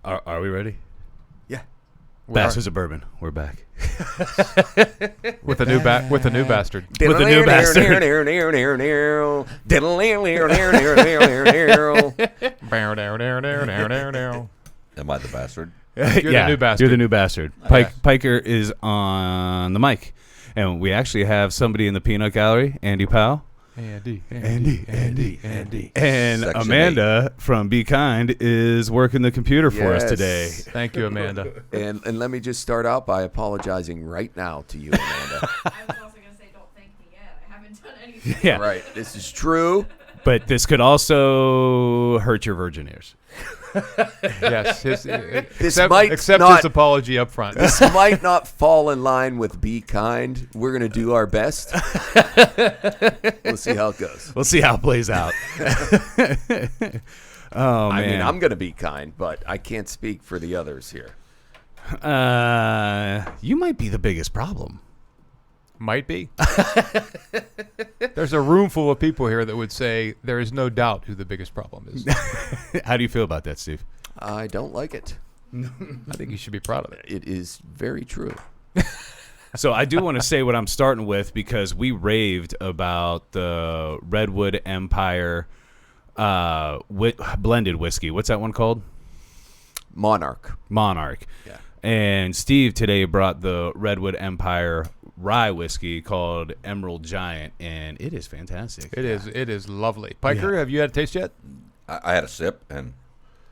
Are we ready? Yeah. Bastards of Bourbon. We're back. with a new bastard. With a new bastard. Am I the bastard? You're the new bastard. You're the new bastard. Piker is on the mic. And we actually have somebody in the peanut gallery, Andy Powell. Andy. And Section Amanda from Be Kind is working the computer for us today. Thank you, Amanda. And let me just start out by apologizing right now to you, Amanda. I was also going to say, don't thank me yet. I haven't done anything. Yeah. Right. This is true. But this could also hurt your virgin ears. Yes. might accept not- his apology up front. This might not fall in line with Be Kind. We're going to do our best. We'll see how it goes. We'll see how it plays out. Oh, man. I mean, I'm going to be kind, but I can't speak for the others here. You might be the biggest problem. Might be. There's a room full of people here that would say there is no doubt who the biggest problem is. How do you feel about that, Steve? I don't like it. I think you should be proud of it. It is very true. So I do want to say what I'm starting with because we raved about the Redwood Empire blended whiskey. What's that one called? Monarch. Yeah. And Steve today brought the Redwood Empire rye whiskey called Emerald Giant, and it is fantastic. It is lovely. Piker, have you had a taste yet? I had a sip, and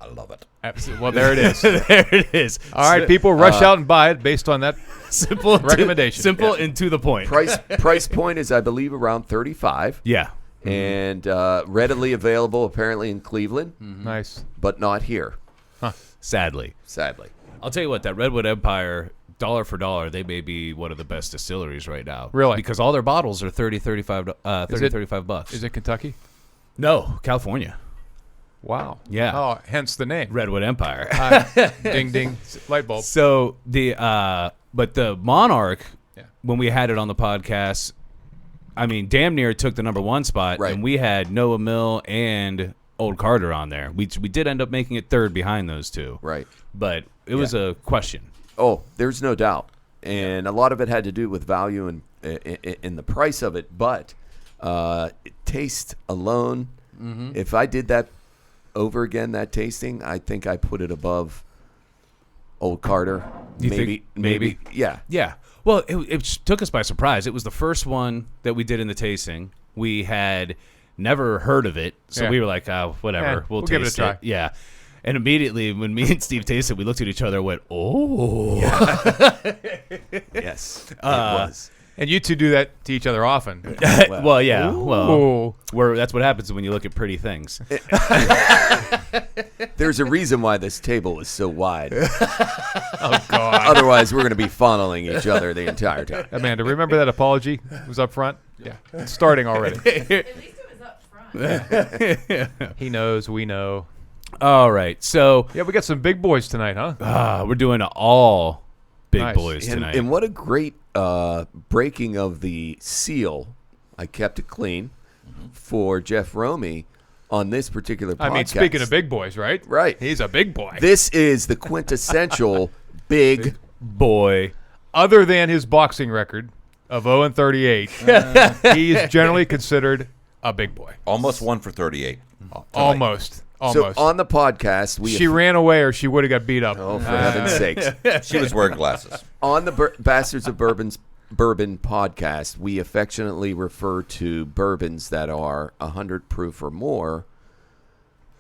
I love it. Absolutely. Well, there it is. There it is. All right, people, rush out and buy it based on that Simple recommendation. Simple and to the point. Price point is, I believe, around $35. Yeah. And readily available apparently in Cleveland, Nice. but not here, Sadly. I'll tell you what, that Redwood Empire, dollar for dollar, they may be one of the best distilleries right now. Really? Because all their bottles are $35. Is it Kentucky? No, California. Wow. Yeah. Oh, hence the name. Redwood Empire. Ding, ding. Light bulb. So but the Monarch, Yeah. when we had it on the podcast, I mean, damn near took the number one spot, Right. and we had Noah Mill and Old Carter on there. We did end up making it third behind those two. right? But it was a question. Oh, there's no doubt, and a lot of it had to do with value and in the price of it. But taste alone, if I did that over again, that tasting, I think I put it above Old Carter. You think maybe? Yeah. Yeah. Well, it took us by surprise. It was the first one that we did in the tasting. We had never heard of it, so we were like, oh, whatever. Yeah, we'll give it a taste try. Yeah. And immediately when me and Steve tasted, we looked at each other and went, oh. Yes. It was. And you two do that to each other often. Well, yeah. Ooh. Well, that's what happens when you look at pretty things. There's a reason why this table is so wide. Oh, God. Otherwise, we're going to be funneling each other the entire time. Amanda, remember that apology was up front? Yeah. It's starting already. At least it was up front. He knows. We know. All right. So Yeah, we got some big boys tonight, huh? we're doing all big Nice. boys And, tonight. and what a great breaking of the seal. I kept it clean for Jeff Romey on this particular podcast. I mean, speaking of big boys, right? Right. He's a big boy. This is the quintessential big boy. Other than his boxing record of 0-38, he's generally considered a big boy. Almost 1 for 38. Almost. So on the podcast, she ran away or she would have got beat up. Oh, for heaven's sakes. She was wearing glasses. On the Bastards of Bourbon podcast, we affectionately refer to bourbons that are 100 proof or more,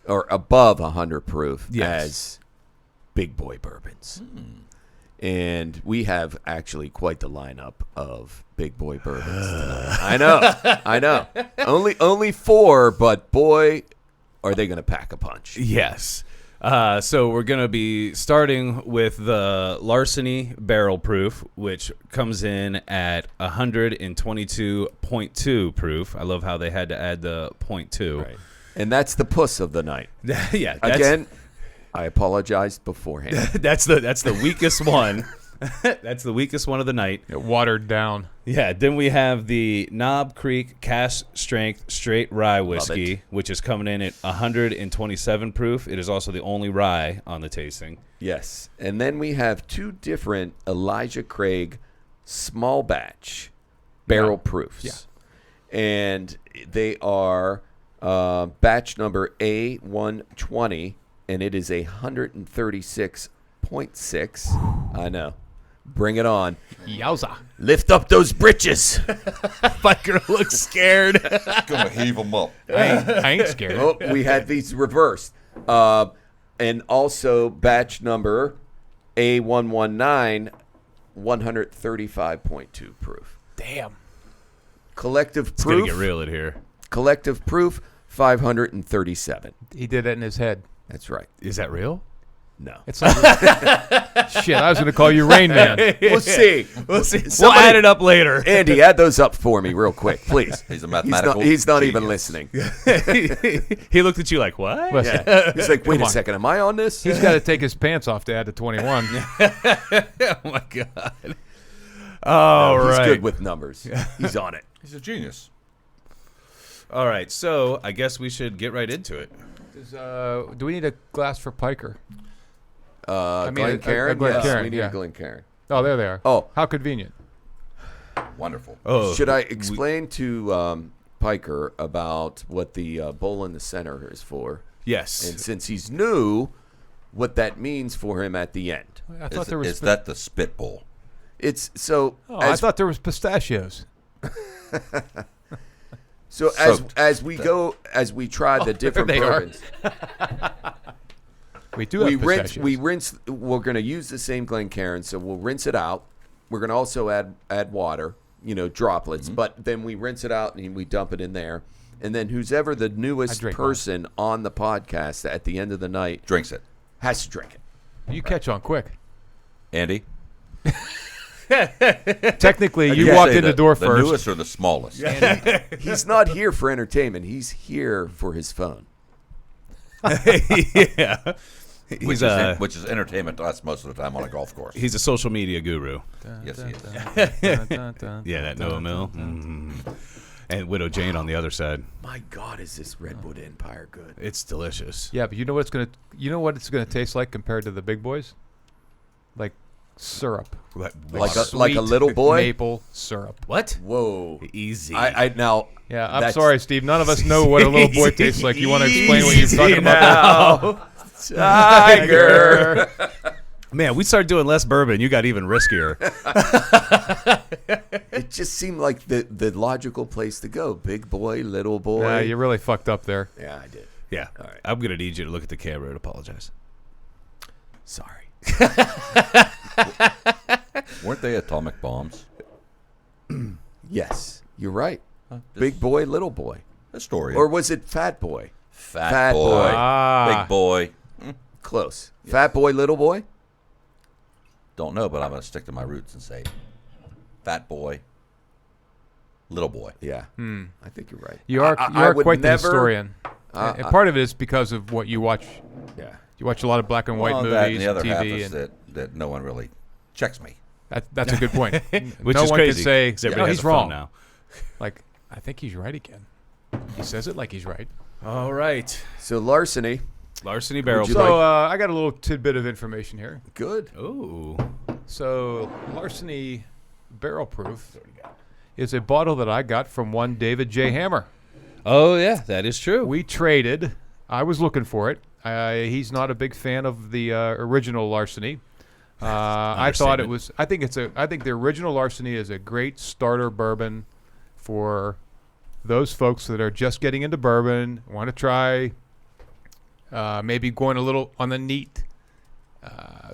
or above 100 proof, as big boy bourbons. And we have actually quite the lineup of big boy bourbons tonight. I know. Only 4, but boy, are they going to pack a punch. Yes. So we're going to be starting with the Larceny Barrel Proof, which comes in at 122.2 proof. I love how they had to add the 0.2. Right. And that's the puss of the night. Yeah. Again, I apologize beforehand. That's the weakest one That's the weakest one of the night. It watered down. Yeah, then we have the Knob Creek Cask Strength Straight Rye Whiskey, which is coming in at 127 proof. It is also the only rye on the tasting. Yes. And then we have 2 different Elijah Craig small batch barrel proofs. Yeah. And they are batch number A120, and it is 136.6. I know. Bring it on. Yowza. Lift up those britches. Biker looks scared. Gonna heave them up. I ain't scared. Oh, we had these reversed. And also batch number A119, 135.2 proof. Damn. Collective It's going proof. to get real in here. Collective proof, 537. He did that in his head. That's right. Is that real? No. It's not shit. I was going to call you Rain Man. We'll see. We'll see. We'll Somebody- add it up later. Andy, add those up for me real quick, please. He's a mathematical. He's not even genius. listening. He looked at you like, what? Listen, Yeah. He's like, wait Come a on. second, am I on this? he's got to take his pants off to add to 21. Oh, my God. All He's right. good with numbers. He's on it. He's a genius. All right. So I guess we should get right into it. Do we need a glass for Piker? mean, Glencairn? a Glencairn, Yes, we need yeah. a Glencairn. Oh, there they are. Oh. How convenient. Wonderful. Oh, Should I explain to Piker about what the bowl in the center is for? yes. And since he's new, what that means for him at the end. I thought there was. Is that the spit bowl? It's so Oh, I thought there was pistachios. so Soaked. as we try the different they are. bourbons. We do have pistachios. We rinse. We're going to use the same Glencairn, so we'll rinse it out. We're going to also add water, droplets. Mm-hmm. But then we rinse it out and we dump it in there. And then who's ever the newest drink person on the podcast at the end of the night Drinks it. has to drink it. You catch on quick. Andy? Technically, Did you walked say in the door the first. newest or the smallest? He's not here for entertainment. He's here for his phone. Yeah. Which is entertainment to us most of the time on a golf course. He's a social media guru. Yes, he is. Yeah, that Noah Mill. Mm. And Widow Jane on the other side. My God, is this Redwood Empire good? It's delicious. Yeah, but you know what it's gonna taste like compared to the big boys? Like syrup. Like Like water. a little boy? Maple syrup. What? Whoa. Easy. I now. Yeah, I'm That's- sorry, Steve. None of us know what a little boy tastes like. You want to explain what you're talking about? Now. Tiger. Man, we started doing less bourbon. You got even riskier. It just seemed like the logical place to go. Big boy, little boy. Nah, you really fucked up there. Yeah, I did. Yeah. All right. I'm going to need you to look at the camera and apologize. Sorry. Weren't they atomic bombs? Yes, you're right. Big boy, little boy. Astoria. Or was it fat boy? Fat boy. Ah. Big boy. Close. Fat boy, little boy? Don't know, but I'm going to stick to my roots and say fat boy, little boy. Yeah. I think you're right. You are I would quite the never- historian. And part of it is because of what you watch. Yeah. You watch a lot of black and white Well, movies, that and the other half TV, is and that no one really checks me. that's a good point. Which no is one crazy. can say, 'cause everybody no, has he's a phone wrong. now. Like, I think he's right again. He says it like he's right. All right. So Larceny, Larceny barrel. you So like- I got a little tidbit of information here. good. Ooh. So Larceny Barrel Proof is a bottle that I got from one David J. Hammer. Oh, yeah. That is true. We traded. I was looking for it. He's not a big fan of the original Larceny. I thought it Understatement. was. I think the original Larceny is a great starter bourbon for those folks that are just getting into bourbon, want to try, maybe going a little on the neat,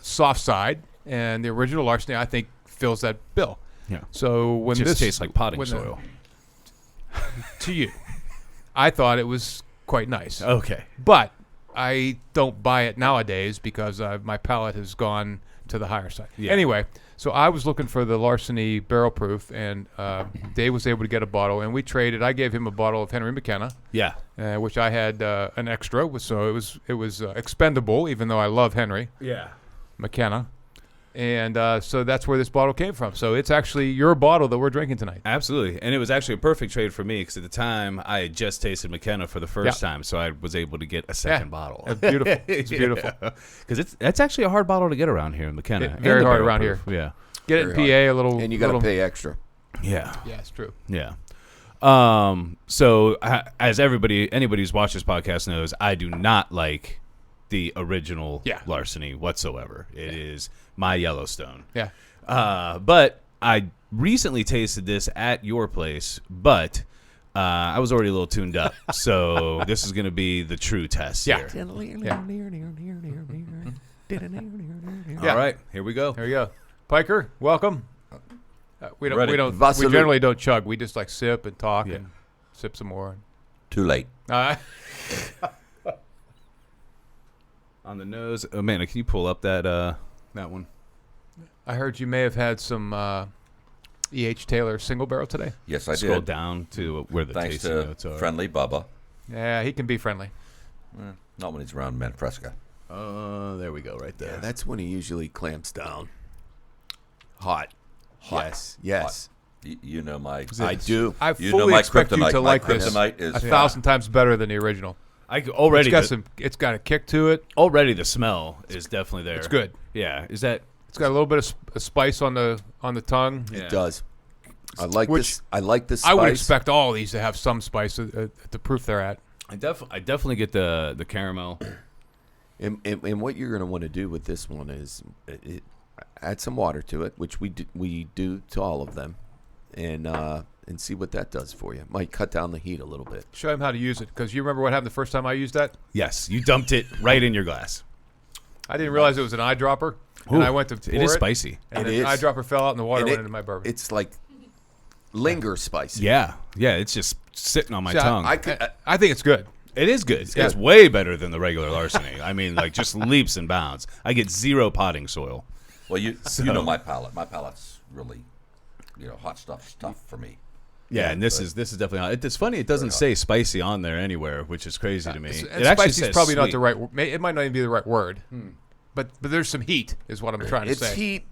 soft side. And the original Larceny, I think, fills that bill. Yeah. So when Just this tastes like potting when the- soil. to you, I thought it was quite nice. Okay. But I don't buy it nowadays because my palate has gone to the higher side. Yeah. Anyway, so I was looking for the Larceny Barrel Proof, and Dave was able to get a bottle, and we traded. I gave him a bottle of Henry McKenna, Yeah. which I had an extra, so it was expendable, even though I love Henry Yeah. McKenna. And so that's where this bottle came from. So it's actually your bottle that we're drinking tonight. Absolutely. And it was actually a perfect trade for me because at the time I had just tasted McKenna for the first time, so I was able to get a second bottle. It's beautiful. It's beautiful. Because that's actually a hard bottle to get around here in McKenna. Very hard barrel around proof. here. Yeah. Get it in PA a little. And you got to pay extra. Yeah. Yeah, it's true. Yeah. So as anybody who's watched this podcast knows, I do not like the original Larceny whatsoever. It is my Yellowstone. Yeah. But I recently tasted this at your place, but I was already a little tuned up. So this is going to be the true test here. All right, here we go. There you go. Piker, welcome. We Ready. generally don't chug. We just like sip and talk and sip some more. Too late. On the nose. Amanda, can you pull up that one? I heard you may have had some E.H. Taylor single barrel today. Yes, I Scroll did. down to where the Thanks tasting to notes are. friendly Bubba. Yeah, he can be friendly. Not when he's around Manfresca. There we go, right there. Yeah, that's when he usually clamps down. Hot. Yes. You know my. I do. I You know fully my expect you kryptonite. to My like this kryptonite is 1,000 times better than the original. It's got a kick to it. Already the smell is definitely there. It's good. Yeah. Is that? It's got a little bit of spice on the tongue. Yeah. It does. I like this. I like this spice. I would expect all of these to have some spice at the proof they're at. I definitely get the caramel. And what you're going to want to do with this one is add some water to it, which we do to all of them, and see what that does for you. Might cut down the heat a little bit. Show him how to use it, because you remember what happened the first time I used that? Yes, you dumped it right in your glass. I didn't realize it was an eyedropper, and I went to pour it is spicy. and It the is. eyedropper fell out, and the water And went into my bourbon. It's like linger spicy. Yeah, it's just sitting on my See, tongue. I could. I think it's good. It is good. Yeah. It's way better than the regular Larceny. I mean, like just leaps and bounds. I get 0 potting soil. Well, you know my palate. My palate's really, hot stuff for me. Yeah, and this is definitely hot. It's funny. It doesn't say spicy on there anywhere, which is crazy to me. And It actually spicy is says probably not sweet. the right. It might not even be the right word. But there's some heat, is what I'm trying to It's say. heat,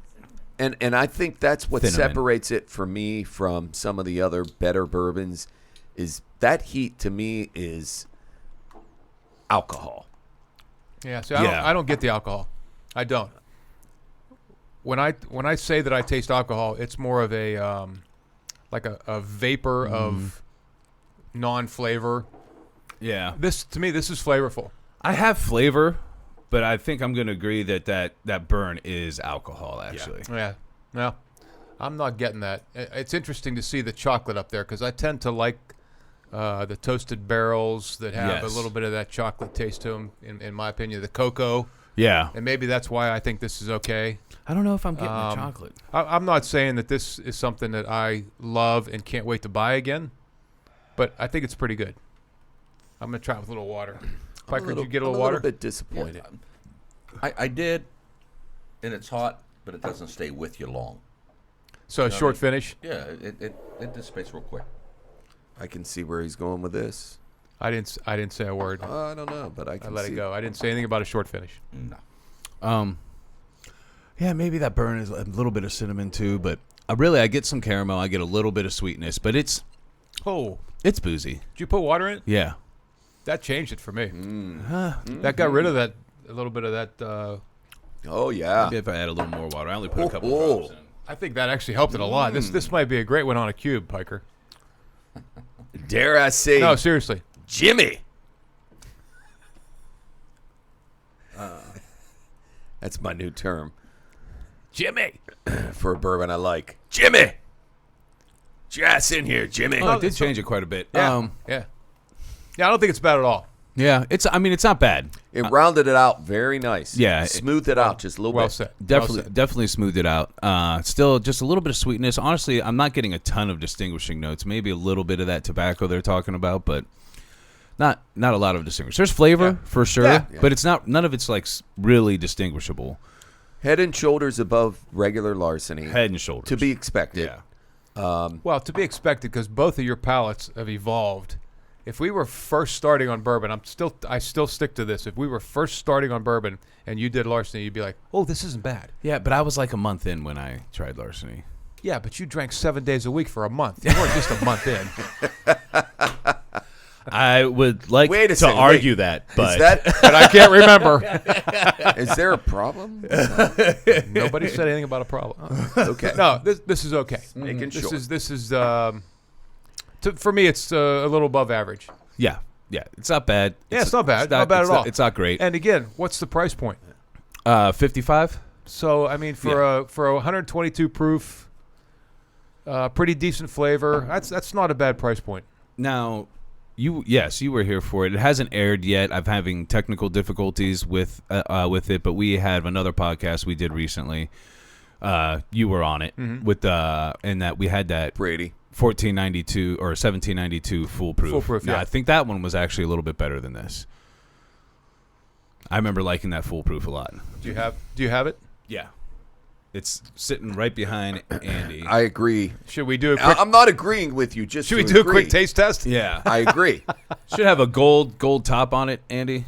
and I think that's what Cinnamon. separates it for me from some of the other better bourbons. Is that heat to me is alcohol. Yeah. See, Yeah. I don't get the alcohol. I don't. When I say that I taste alcohol, it's more of a like a vapor of non-flavor. Yeah, To me, this is flavorful. I have flavor, but I think I'm going to agree that burn is alcohol. Actually, Yeah. No, I'm not getting that. It's interesting to see the chocolate up there, because I tend to like the toasted barrels that have a Yes. little bit of that chocolate taste to them, in my opinion. The cocoa. yeah. And maybe that's why I think this is okay. I don't know if I'm getting the chocolate. I'm not saying that this is something that I love and can't wait to buy again, but I think it's pretty good. I'm going to try it with a little water. Piker, did you get a little water? I'm a little bit disappointed. I did, and it's hot, but it doesn't stay with you long. So a short finish? Yeah, it dissipates real quick. I can see where he's going with this. I didn't say a word. I don't know, but I I can let see it go. I didn't say anything about a short finish. No. Yeah, maybe that burn is a little bit of cinnamon too, but I get some caramel. I get a little bit of sweetness, but it's boozy. Did you put water in it? Yeah. That changed it for me. That got rid of a little bit of that. Oh yeah. Maybe if I add a little more water. I only put a couple Oh. drops in. I think that actually helped it a lot. This might be a great one on a cube, Piker. Dare I say, No, seriously. Jimmy? That's my new term Jimmy. for a bourbon I like. Jimmy, get your ass in here, Jimmy. Oh, it did change it quite a bit. Yeah. Yeah, I don't think it's bad at all. Yeah, it's not bad. It rounded it out very nice. Yeah, smoothed it out just a little Well bit. said. Definitely smoothed it out. Still just a little bit of sweetness. Honestly, I'm not getting a ton of distinguishing notes. Maybe a little bit of that tobacco they're talking about, but not a lot of distinguish. There's flavor for sure, Yeah. but it's none of it's like really distinguishable. Head and shoulders above regular Larceny. Head and shoulders. To be expected. Yeah. Well, to be expected, because both of your palates have evolved, if we were first starting on bourbon, I still stick to this. If we were first starting on bourbon and you did Larceny, you'd be like, oh, this isn't bad. Yeah, but I was like a month in when I tried Larceny. Yeah, but you drank 7 days a week for a month. You weren't just a month in. I would like Wait a to second, argue wait. that, but Is that But I can't remember. is there a problem? Nobody said anything about a problem. Okay. No, this is okay. Making sure. This is for me, it's a little above average. yeah, it's not bad. Yeah, it's not bad. Not bad at all. It's not great. And again, what's the price point? 55. So I mean, for a 122 proof, pretty decent flavor. That's not a bad price point. Now, you were here for it. It hasn't aired yet. I'm having technical difficulties with it, but we have another podcast we did recently. You were on it with and that we had that Brady. 1492 or 1792 foolproof. Foolproof, Now, yeah. I think that one was actually a little bit better than this. I remember liking that foolproof a lot. Do you have it? Yeah, it's sitting right behind Andy. I agree. Should we do a quick? I'm not agreeing with you. Just Should we to do agree. a quick taste test? Yeah, I agree. should have a gold top on it, Andy.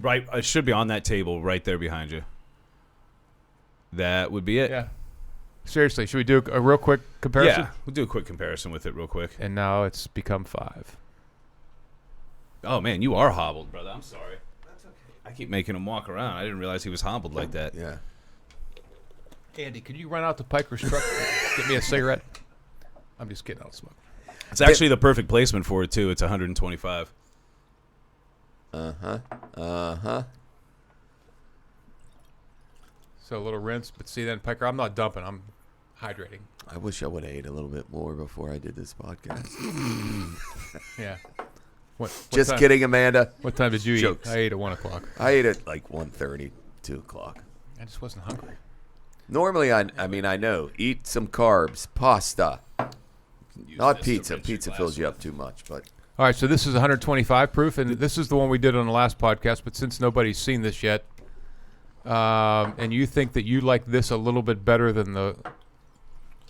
Right, it should be on that table right there behind you. That would be it. Yeah. Seriously, should we do a real quick comparison? Yeah, we'll do a quick comparison with it real quick. And now it's become 5. Oh man, you are hobbled, brother. I'm sorry. That's okay. I keep making him walk around. I didn't realize he was hobbled like that. Yeah. Andy, could you run out to Piker's truck and get me a cigarette? I'm just kidding. I'll smoke. It's actually the perfect placement for it too. It's 125. So a little rinse, but see then, Piker, I'm not dumping. I'm hydrating. I wish I would have ate a little bit more before I did this podcast. Yeah. What Just time? kidding, Amanda. What time did you Jokes. eat? I ate at 1 o'clock. I ate at like 1:30, 2 o'clock. I just wasn't hungry. Normally, I know. Eat some carbs, pasta. Not pizza. Pizza fills you up too much, but All right, so this is 125 proof, and this is the one we did on the last podcast. But since nobody's seen this yet, and you think that you like this a little bit better than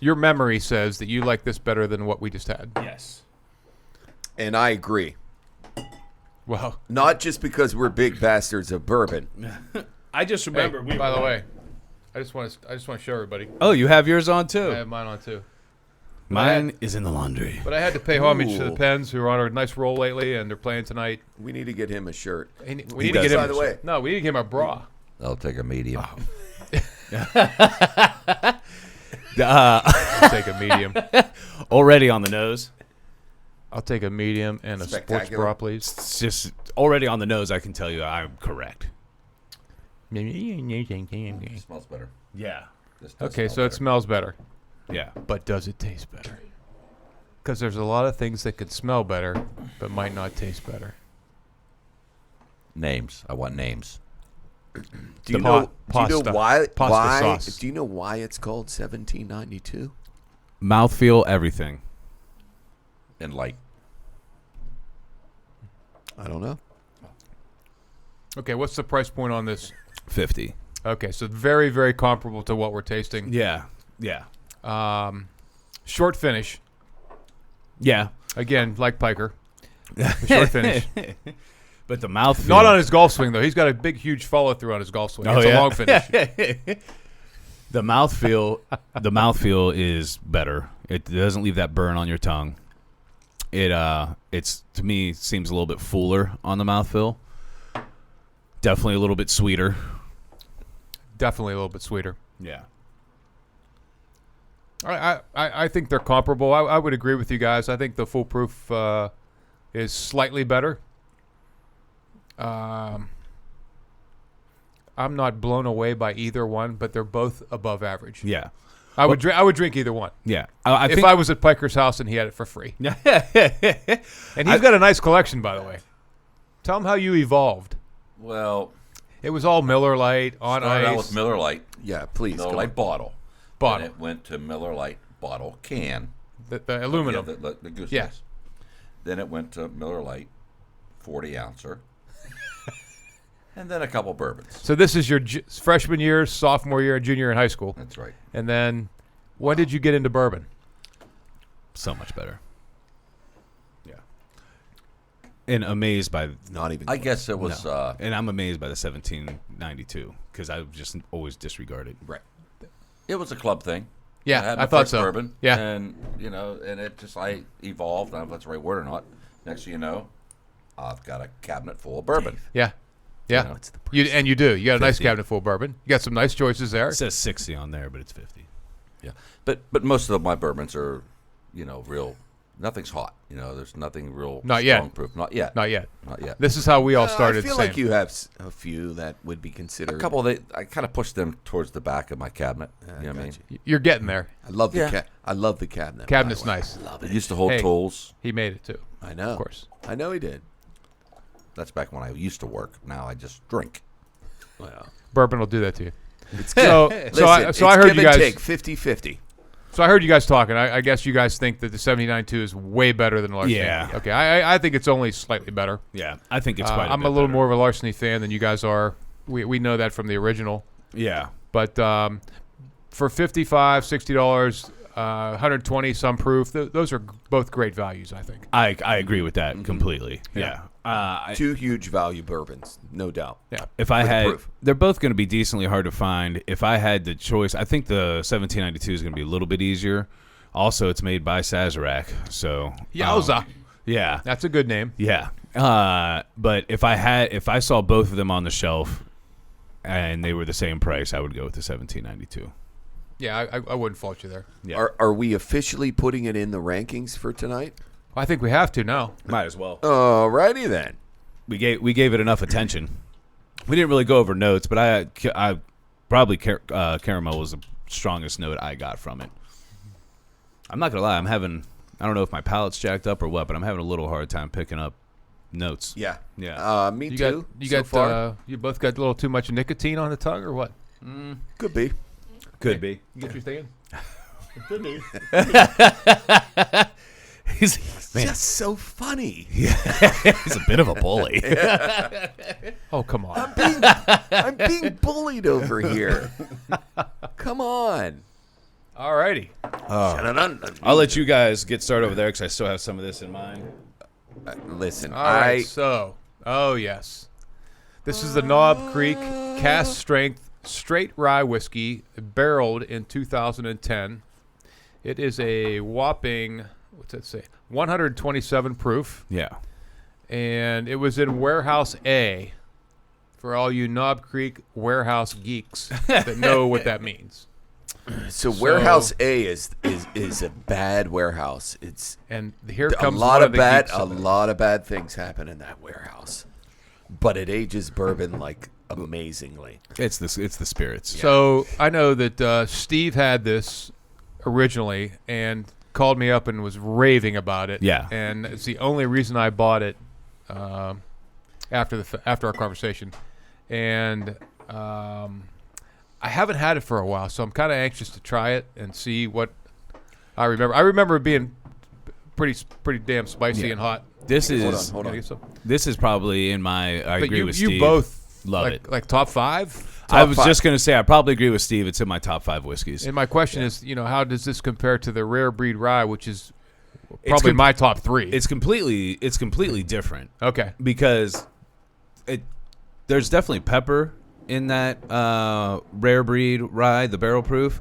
your memory says that you like this better than what we just had. Yes. and I agree. Well, Not just because we're big bastards of bourbon. I just remember. hey, by the way, I just want to show everybody. Oh, you have yours on too. I have mine on too. Mine is in the laundry. But I had to pay homage to the Ooh. Pens, who are on a nice roll lately, and they're playing tonight. We need to get him a shirt. We need does. to get him. By the way. No, we need to get him a bra. I'll take a medium. I'll take a medium. Already on the nose. I'll take a medium and a sports Spectacular. bra, please. It's just already on the nose. I can tell you I'm correct. Smells better. Yeah. This does Okay, smell so it better. smells better. Yeah. But does it taste better? Because there's a lot of things that could smell better, but might not taste better. Names. I want names. Do you The know pasta. why? Pasta Why? sauce. Do you know why it's called 1792? Mouthfeel, everything. And light. I don't know. Okay, what's the price point on this? 50. Okay, so very, very comparable to what we're tasting. Yeah. Yeah. Short finish. Yeah. Again, like Piker. Short finish. But the mouthfeel. Not on his golf swing, though. He's got a big, huge follow-through on his golf swing. It's a long finish. The mouthfeel is better. It doesn't leave that burn on your tongue. It's to me seems a little bit fuller on the mouthfeel. Definitely a little bit sweeter. Definitely a little bit sweeter. Yeah. I think they're comparable. I would agree with you guys. I think the foolproof is slightly better. I'm not blown away by either one, but they're both above average. Yeah. I would drink either one. Yeah. I If think I was at Piker's house and he had it for free. And he's got a nice collection, by the way. Tell him how you evolved. Well, It was all Miller Lite on started out ice. with Miller Lite. Yeah, please. Miller go Lite on. bottle. Bottle. Then it went to Miller Lite bottle can. the aluminum. Yeah, the goose Yeah. ice. Then it went to Miller Lite 40 ouncer. And then a couple bourbons. So this is your freshman year, sophomore year, and junior in high school. That's right. And then when did you get into bourbon? so much better. Yeah. and amazed by. Not even. I guess it was. And I'm amazed by the 1792 because I've just always disregarded. Right. It was a club thing. Yeah, had I my thought first so. Bourbon, Yeah. and and it just I evolved. I don't know if that's the right word or not. Next thing you know, I've got a cabinet full of bourbon. Yeah. Yeah. What's the You do. You got a nice 50. cabinet full of bourbon. You got some nice choices there. It says 60 on there, but it's 50. Yeah, but most of my bourbons are, real. Nothing's hot. There's nothing real. Not yet. strong proof. Not yet. Not yet. Not yet. This is how we all started. I feel same. like you have a few that would be considered. A couple. I kind of pushed them towards the back of my cabinet. You know what I mean? You're getting there. I love the Yeah. I love the cabinet. Cabinet's by the way. nice. I love It it. used to hold Hey. tools. He made it too. I know. Of course. I know he did. That's back when I used to work. Now I just drink. Well, Bourbon will do that to you. it's So, Listen, so I heard give you and guys. take 50-50. So I heard you guys talking. I guess you guys think that the 79.2 is way better than Larceny. Yeah. Okay. I think it's only slightly better. Yeah, I think it's quite. I'm a little more of a Larceny fan than you guys are. We know that from the original. Yeah, But for $55, $60, 120 some proof, those are both great values, I think. I agree with that completely. Yeah. Two huge value bourbons, no doubt. Yeah. If I With had, proof. they're both going to be decently hard to find. If I had the choice, I think the 1792 is going to be a little bit easier. Also, it's made by Sazerac, so Yowza. yeah, That's a good name. yeah. But if I saw both of them on the shelf and they were the same price, I would go with the 1792. Yeah, I wouldn't fault you there. Yeah, Are we officially putting it in the rankings for tonight? I think we have to now. might as well. Alrighty then. We gave it enough attention. We didn't really go over notes, but I probably caramel was the strongest note I got from it. I'm not gonna lie, I don't know if my palate's jacked up or what, but I'm having a little hard time picking up notes. Yeah. Yeah. Me You too. got so far. you both got a little too much nicotine on the tongue or what? Could be. Could be. You get your thinking? He's Just so funny. he's a bit of a bully. Oh, come on. I'm being bullied over here. Come on. All righty. I'll let you guys get started over there because I still have some of this in mind. Listen, All right. So, yes. This is the Knob Creek Cask Strength Straight Rye Whiskey, barreled in 2010. It is a whopping, what's that say, 127 proof. Yeah. And it was in Warehouse A for all you Knob Creek warehouse geeks that know what that means. So warehouse A is a bad warehouse. It's And here a comes lot one of the bad geeks a of it. lot of bad things happen in that warehouse. But it ages bourbon like amazingly. It's the spirits. So I know that Steve had this originally and called me up and was raving about it. Yeah. And it's the only reason I bought it after our conversation. And I haven't had it for a while, so I'm kind of anxious to try it and see what I remember. I remember it being pretty damn spicy Yeah. and hot. This Hold is on. Can I get some? this is probably in my. I But agree with you Steve. both love like, it. like top five. I was five. just gonna say I probably agree with Steve. It's in my top 5 whiskeys. And my question is, how does this compare to the rare breed rye, which is probably com- my top 3? It's completely different Okay. because there's definitely pepper in that rare breed rye, the barrel proof,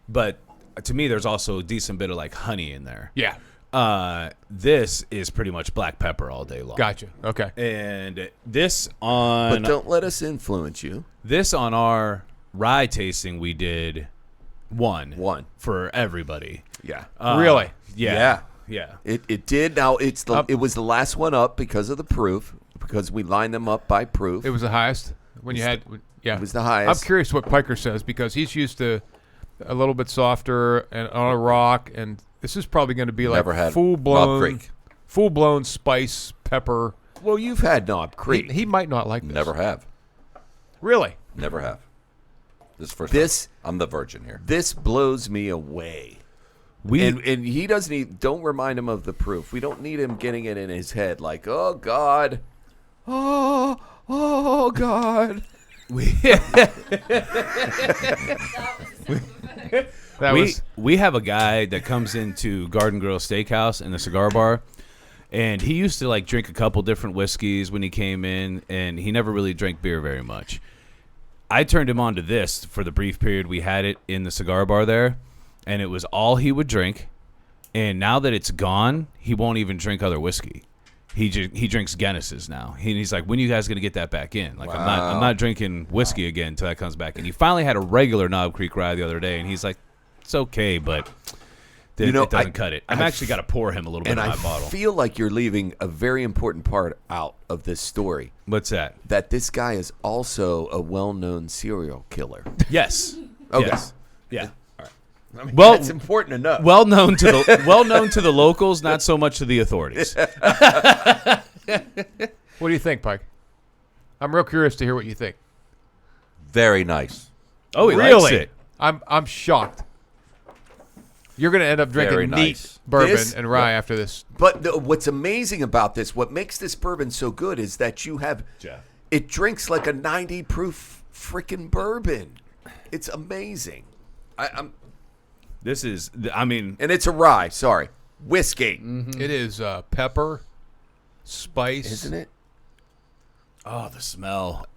but to me there's also a decent bit of like honey in there. Yeah. This is pretty much black pepper all day long. Gotcha. Okay. And this on But don't let us influence you. this on our rye tasting we did One. for everybody. Yeah. Really? Yeah. Yeah. It did. Now it was the last one up because of the proof, because we lined them up by proof. It was the highest when you had. Yeah. It was the highest. I'm curious what Piker says because he's used to a little bit softer and on a rock, and this is probably going to be like Never had full Knob Creek. blown spice pepper. Well, you've had Knob Creek. He might not like this. Never have. Really. Never have. This is the first This- time. I'm the virgin here. This blows me away. And he doesn't need. Don't remind him of the proof. We don't need him getting it in his head like, oh God, oh God. That was we have a guy that comes into Garden Grill Steakhouse in the cigar bar, And he used to like drink a couple different whiskeys when he came in, and he never really drank beer very much. I turned him on to this for the brief period we had it in the cigar bar there, and it was all he would drink. And now that it's gone, he won't even drink other whiskey. He drinks Guinnesses now. He's like, when are you guys gonna get that back in? Like, I'm not drinking whiskey again until that comes back. And he finally had a regular Knob Creek Rye the other day, and he's like, it's okay, but it doesn't cut it. I've actually got to pour him a little bit of my bottle. I feel like you're leaving a very important part out of this story. What's that? That this guy is also a well-known serial killer. Yes. Okay. Yes. Yeah. I mean, that's important to know. Well known to the locals, not so much to the authorities. What do you think, Pike? I'm real curious to hear what you think. Very nice. Oh, he Really? likes it. I'm shocked. You're going to end up drinking Very neat nice. bourbon This- and rye after this. But what's amazing about this, what makes this bourbon so good is that you have, it drinks like a 90 proof freaking bourbon. It's amazing. This is, I mean, And it's a rye, sorry. Whiskey. It is pepper, spice. Isn't it? oh, the smell.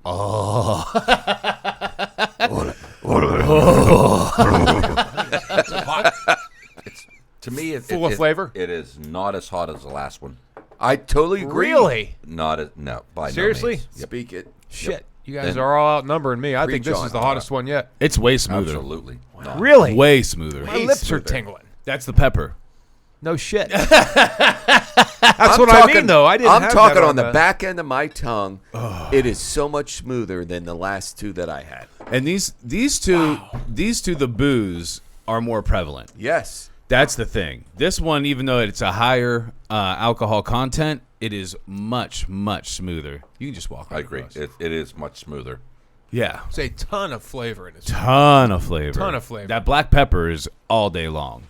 To me, Full of flavor? It is not as hot as the last one. I totally agree. Really? Not as, no, by Seriously? no means. Yep. Speak it. Shit. You guys And- are all outnumbering me. I think Preach this on. is the hottest one yet. It's way smoother. Absolutely. Not. Really? Way smoother. My lips are smoother. tingling. That's the pepper. No shit. That's what I mean, though. I didn't I'm have talking that on the back end of my tongue. It is so much smoother than the last two that I had. And these two, the booze are more prevalent. Yes. That's the thing. This one, even though it's a higher alcohol content, it is much, much smoother. You can just walk right I agree. across. It is much smoother. Yeah. It's a ton of flavor in this. Ton of flavor. Ton of flavor. That black pepper is all day long.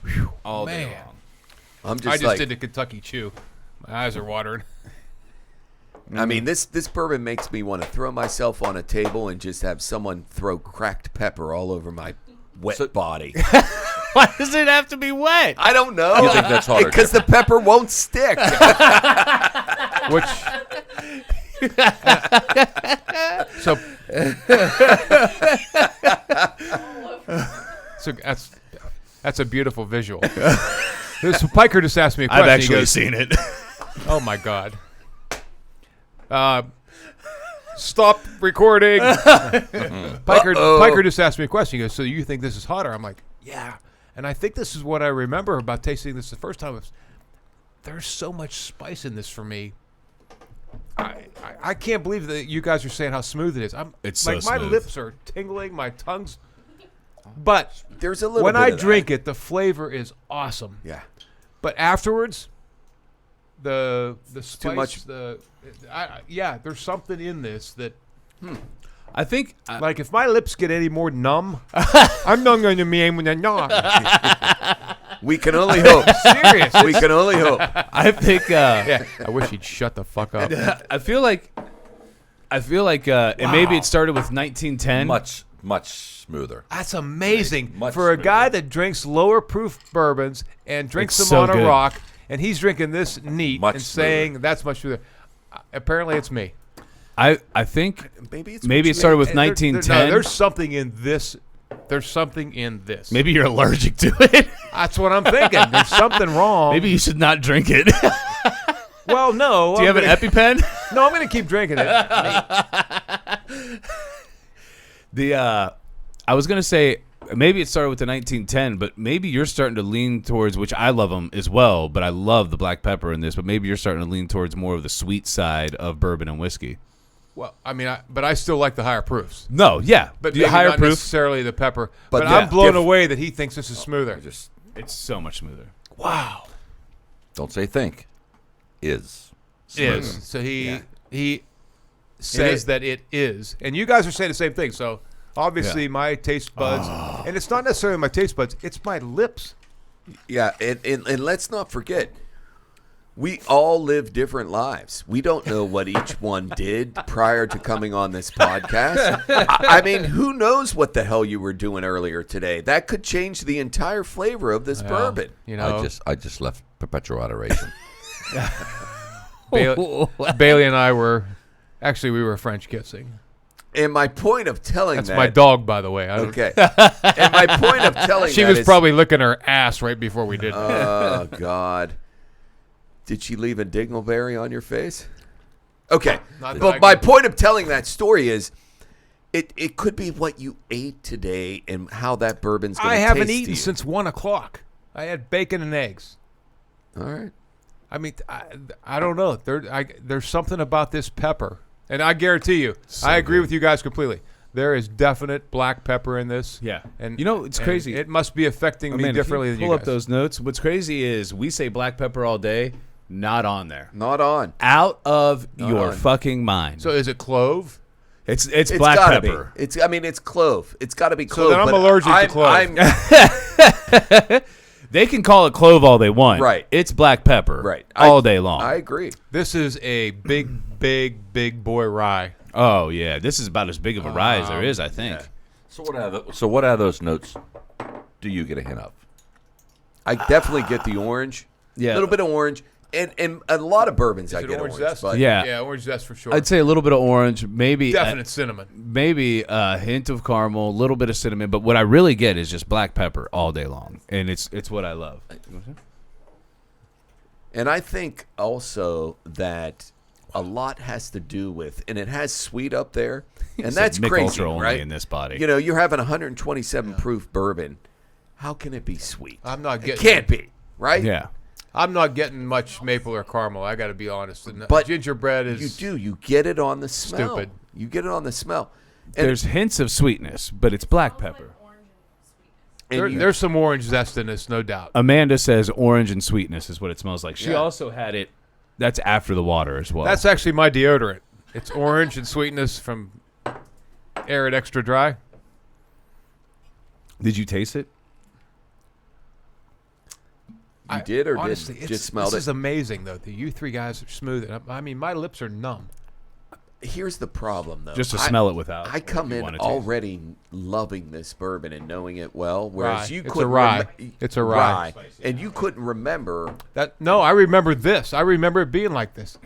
All day Man. long. I'm just I just like, did the Kentucky Chew. My eyes are watering. I mean, this bourbon makes me want to throw myself on a table and just have someone throw cracked pepper all over my wet body. Why does it have to be wet? I don't know. You think that's hotter, Because the pepper won't stick. Which so that's a beautiful visual. This Piker just asked me a question. I've He actually goes, seen it. oh my god. Stop recording. Piker just asked me a question. He goes, so you think this is hotter? I'm like, yeah. And I think this is what I remember about tasting this the first time. There's so much spice in this for me. I can't believe that you guys are saying how smooth it is. It's like so my smooth. lips are tingling, my tongue's. But There's a little when bit I of that. drink it, the flavor is awesome. Yeah. But afterwards, the spice, too much. there's something in this that. I think Like, if my lips get any more numb, I'm not going to be able to numb. We can only hope. Serious. We can only hope. I think Yeah. I wish he'd shut the fuck up. I feel like and maybe it started with 1910. Much smoother. That's amazing. Much For a smoother. guy that drinks lower proof bourbons and drinks It's them so on a good. rock, and he's drinking this neat Much and saying that's much smoother. Apparently, it's me. I think Maybe it's maybe what it started you with And there- 1910. there's something in this. There's something in this. Maybe you're allergic to it. That's what I'm thinking. There's something wrong. Maybe you should not drink it. Well, no. Do you have an EpiPen? No, I'm going to keep drinking it. I was gonna say maybe it started with the 1910, but maybe you're starting to lean towards, which I love them as well, but I love the black pepper in this. But maybe you're starting to lean towards more of the sweet side of bourbon and whiskey. Well, I mean, but I still like the higher proofs. No, yeah, But the maybe higher not proof. necessarily the pepper. But But yeah, I'm blown diff- away that he thinks this is smoother. It's so much smoother. Wow. Don't say think. Is. smoother. Is. So he says that it is. And you guys are saying the same thing. So obviously my taste buds, and it's not necessarily my taste buds, it's my lips. Yeah, and let's not forget, we all live different lives. We don't know what each one did prior to coming on this podcast. I mean, who knows what the hell you were doing earlier today? That could change the entire flavor of this bourbon. You know, I just left perpetual adoration. Bailey and I were we were French kissing. And my point of telling That's that. my dog, by the way. Okay. And my point of telling She that was is, probably licking her ass right before we did that. Oh, God. Did she leave a dingleberry on your face? Okay. Not that I But my could- point of telling that story is it could be what you ate today and how that bourbon's going to I taste haven't to eaten you. since 1 o'clock. I had bacon and eggs. All right. I mean, I don't know. There's something about this pepper. And I guarantee you, I agree with you guys completely. There is definite black pepper in this. Yeah. And You know, it's and crazy. It must be affecting me Man, if differently you than you pull guys. up those notes. What's crazy is we say black pepper all day, not on there. Not on. Out of your on. fucking mind. So is it clove? It's It's black gotta pepper. Be. It's clove. It's got to be So clove. then I'm but allergic to clove. They can call it clove all they want. Right. It's black pepper. Right. All day long. I agree. This is a big boy rye. Oh yeah, this is about as big of a rye as there is, I think. yeah. So what out of those notes do you get a hint of? I definitely get the orange. Yeah. A little bit of orange. And a lot of bourbons I Is it get orange orange. zest? But Yeah. Yeah, orange zest for sure. I'd say a little bit of orange, maybe definite cinnamon. maybe a hint of caramel, a little bit of cinnamon, but what I really get is just black pepper all day long, and it's what I love. And I think also that a lot has to do with, and it has sweet up there, and that's Mick crazy, Ultra only right? in this body. You know, you're having 127 proof bourbon. How can it be sweet? I'm not It getting. can't be, right? Yeah. I'm not getting much maple or caramel. I got to be honest. And But gingerbread is. You do. You get it on the smell. Stupid. You get it on the smell. And, There's hints of sweetness, but it's black Smells pepper. Like orange and sweetness. and you- There's some orange zest in this, no doubt. Amanda says orange and sweetness is what it smells like. She Yeah. also had it. That's after the water as well. That's actually my deodorant. It's orange and sweetness from Arid Extra Dry. Did you taste it? you did or honestly, did just smelled this it? is amazing, though. You three guys are smooth. I mean, my lips are numb. Here's the problem, though. Just to smell it without. I come you in wanna taste it. already loving this bourbon and knowing it well, whereas Rye. you It's a couldn't. rye. It's a rye. and you couldn't remember. No, I remember this. I remember it being like this.